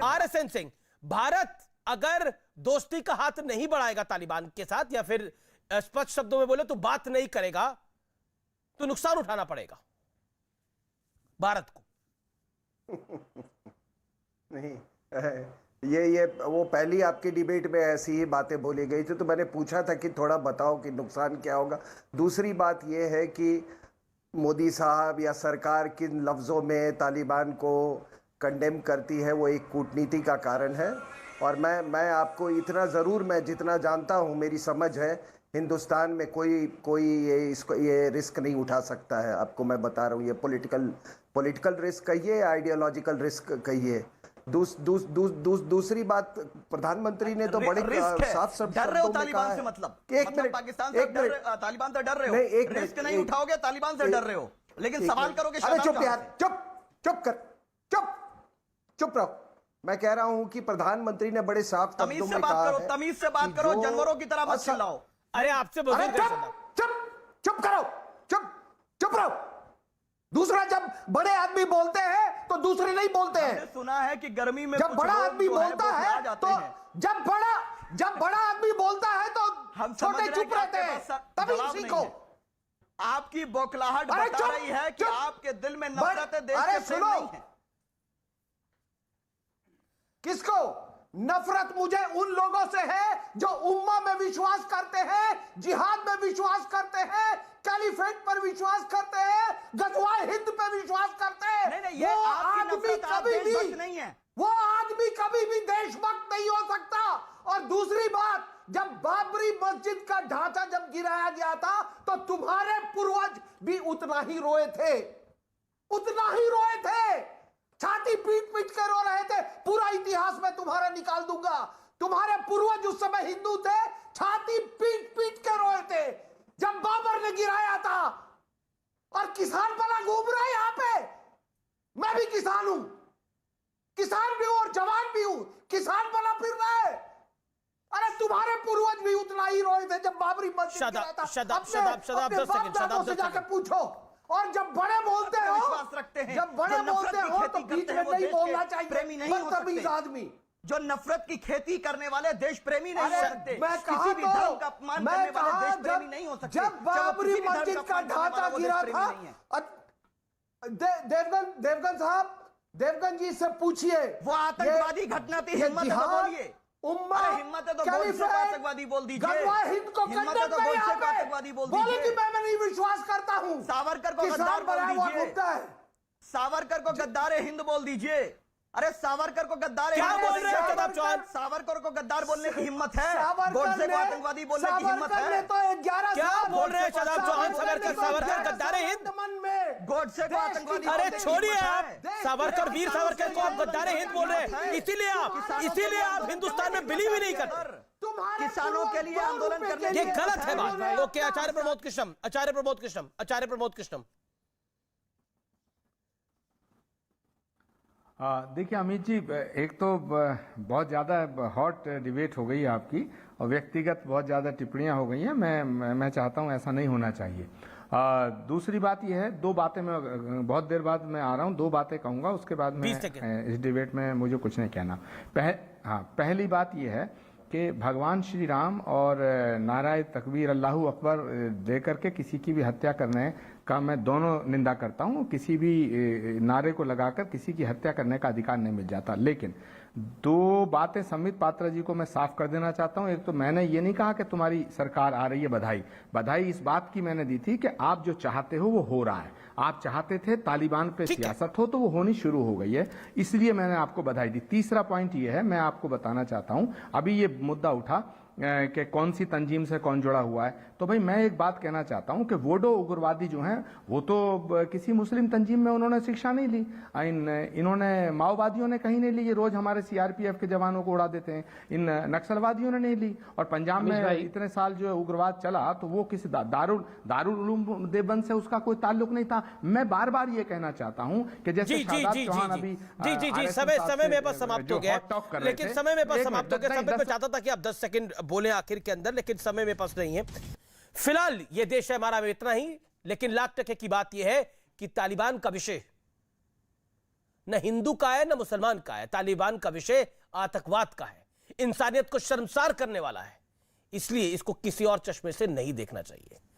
आरएसएन सिंह, भारत अगर दोस्ती का हाथ नहीं बढ़ाएगा तालिबान के साथ, या फिर स्पष्ट शब्दों में बोले तो बात नहीं करेगा, तो नुकसान उठाना पड़ेगा भारत को। नहीं, ये वो पहली आपकी डिबेट में ऐसी ही बातें बोली गई थी, तो मैंने पूछा था कि थोड़ा बताओ कि नुकसान क्या होगा। दूसरी बात ये है कि मोदी साहब या सरकार किन लफ्ज़ों में तालिबान को कंडेम करती है, वो एक कूटनीति का कारण है। और मैं आपको इतना ज़रूर, मैं जितना जानता हूँ, मेरी समझ है, हिंदुस्तान में कोई ये रिस्क नहीं उठा सकता है। आपको मैं बता रहा हूँ, ये पॉलिटिकल रिस्क कहिए, आइडियोलॉजिकल रिस्क कहिए। दूसरी बात, प्रधानमंत्री ने तो बड़े साफ शब्दों में कहा है। मतलब एक मिनट, पाकिस्तान से तालिबान से डर रहे हो, रिस्क नहीं उठाओगे, तालिबान से डर रहे हो। लेकिन सवाल करो कि अरे शराब चुप कहाँ यार, से? चुप रहो। मैं कह रहा हूं कि प्रधानमंत्री ने बड़े साफ तमीज शब्दों से में बात कहा करो, है तमीज से बात कि करो, जो जानवरों की तरह मत असर- चिल्लाओ। अरे आपसे अरे चुप करो, चुप रहो। दूसरा, जब बड़े आदमी बोलते हैं तो दूसरे नहीं बोलते हैं। हमने सुना है कि गर्मी में जब कुछ बड़ा लोग आदमी जो है बोलता वो है आ जाते तो हैं। जब बड़ा आदमी बोलता है तो हम समझ छोटे रहे हैं चुप कि रहते आपके हैं। पास तभी जवाब नहीं सीखो। है। आपकी बौखलाहट अरे बता चुप, रही है कि चुप। आपके दिल में नफरत है, देश अरे के प्रेम सुनो। नहीं है। किसको नफरत? मुझे उन लोगों से है जो उम्मा में विश्वास करते हैं, जिहाद में विश्वास करते हैं, कैलिफेट पर विश्वास करते हैं, गजवाए हिंद पे विश्वास करते हैं। नहीं, ये वो आपकी आदमी नफरत, आप कभी भी देशभक्त नहीं है। वो आदमी कभी भी देशभक्त नहीं हो सकता। और दूसरी बात, जब बाबरी मस्जिद का ढांचा जब गिराया गया था तो तुम्हारे पूर्वज भी उतना ही रोए थे, छाती पीट पीट के रो रहे थे। पूरा इतिहास में तुम्हारा निकाल दूंगा। तुम्हारे पूर्वज उस समय हिंदू थे, छाती पीट पीट के रोए थे जब बाबर ने गिराया था। और किसान भला घूम रहा है यहां पे। मैं भी किसान हूं, किसान भी हूं और जवान भी हूं। किसान भला फिर रहा है। अरे तुम्हारे पूर्वज भी उतना ही रोए थे जब बाबरी मस्जिद गिरा था। अपने बाप दादों से जाकर पूछो। और जब बड़े बोलते हो, विश्वास रखते हैं, जब बड़े जो नफरत बोलते की हो खेती तो बीच करते में हैं, वो नहीं देश बोलना के चाहिए। प्रेमी नहीं हो बदतमीज सकते। आदमी। जो नफरत की खेती करने वाले देश प्रेमी नहीं हो अरे सकते। मैं कहा किसी भी तो, धर्म का अपमान मैं करने वाले कहा देश प्रेमी जब नहीं हो सकते। जब बाबरी किसी भी धर्म मस्जिद का अपमान करने ढांचा वाला वो गिरा देश था, प्रेमी नहीं है। देवगन साहब, देवगन जी से पूछिए। वो आतंकवादी घटना थी, हिम्मत है तो बोलिए। उम्मा, अरे हिम्मत है तो गोडसे को आतंकवादी बोल दीजिए। गजवाए हिंद को हिम्मत है तो कंडेम गोडसे यहाँ को पे। आतंकवादी बोल बोले दीजिए। कि मैं नहीं विश्वास करता हूँ। सावरकर को किसान गद्दार बोल बना हुआ दीजिए। घूमता है। सावरकर को गद्दार हिंद बोल दीजिए। अरे सावरकर को गद्दार क्या हिंद बोल बोल रहे हैं दीजिए। प्रताप चौहान? सावरकर को गद्दार बोलने की हिम्मत है, सावरकर गोडसे को ने- आतंकवादी बोलने की हिम्मत सावरकर ने है। तो 11 क्या साल बोल रहे हैं गोडसे को शदाब चौहान? सावरकर सावरकर गद्दार हिंद? मन में गोडसे को आतंकवादी अरे बोलने की छोड़िए हिम्मत आप, है। सावरकर, वीर सावरकर को आप गद्दार हिंद बोल रहे हैं। इसीलिए आप हिंदुस्तान में बिलीव ही नहीं करते। किसानों के लिए आंदोलन करने ये की गलत है हिम्मत बात। ओके, आचार्य प्रमोद कृष्णम। देखिए अमित जी, एक तो बहुत ज़्यादा हॉट डिबेट हो गई है आपकी और व्यक्तिगत बहुत ज़्यादा टिप्पणियां हो गई हैं। मैं चाहता हूं ऐसा नहीं होना चाहिए। दूसरी बात यह है, दो बातें मैं बहुत देर बाद मैं आ रहा हूं, दो बातें कहूंगा, उसके बाद मैं इस डिबेट में मुझे कुछ नहीं कहना। पहली बात यह है कि भगवान श्री राम और नाराय तकबीर अल्लाहू अकबर दे करके किसी की भी हत्या करने का मैं दोनों निंदा करता हूं। किसी भी नारे को लगाकर किसी की हत्या करने का अधिकार नहीं मिल जाता। लेकिन दो बातें संबित पात्रा जी को मैं साफ कर देना चाहता हूं। एक तो मैंने ये नहीं कहा कि तुम्हारी सरकार आ रही है, बधाई इस बात की मैंने दी थी कि आप जो चाहते हो वो हो रहा है। आप चाहते थे तालिबान पे सियासत हो, तो वो होनी शुरू हो गई है, इसलिए मैंने आपको बधाई दी। तीसरा पॉइंट ये है, मैं आपको बताना चाहता हूं, अभी ये मुद्दा उठा कि कौन सी तंजीम से कौन जुड़ा हुआ है, तो भाई मैं एक बात कहना चाहता हूं कि वोडो उग्रवादी जो हैं वो तो किसी मुस्लिम तंजीम में उन्होंने शिक्षा नहीं ली। इन्होंने माओवादियों ने कहीं नहीं ली। ये रोज हमारे सीआरपीएफ के जवानों को उड़ा देते हैं। इन नक्सलवादियों ने नहीं ली। और पंजाब में इतने साल जो उग्रवाद चला तो वो किसी दारुल उलूम देवबंद से उसका कोई ताल्लुक नहीं था। मैं बार बार ये कहना चाहता हूं कि जैसे शादाब चौहान अभी समय में बस समाप्त हो गया, लेकिन समय में बस समाप्त हो गया। समय में चाहता था कि आप 10 सेकंड बोले आखिर के अंदर, लेकिन समय में पास नहीं है। फिलहाल ये देश है हमारा में इतना ही, लेकिन लाख टके की बात यह है कि तालिबान का विषय न हिंदू का है न मुसलमान का है। तालिबान का विषय आतंकवाद का है, इंसानियत को शर्मसार करने वाला है। इसलिए इसको किसी और चश्मे से नहीं देखना चाहिए।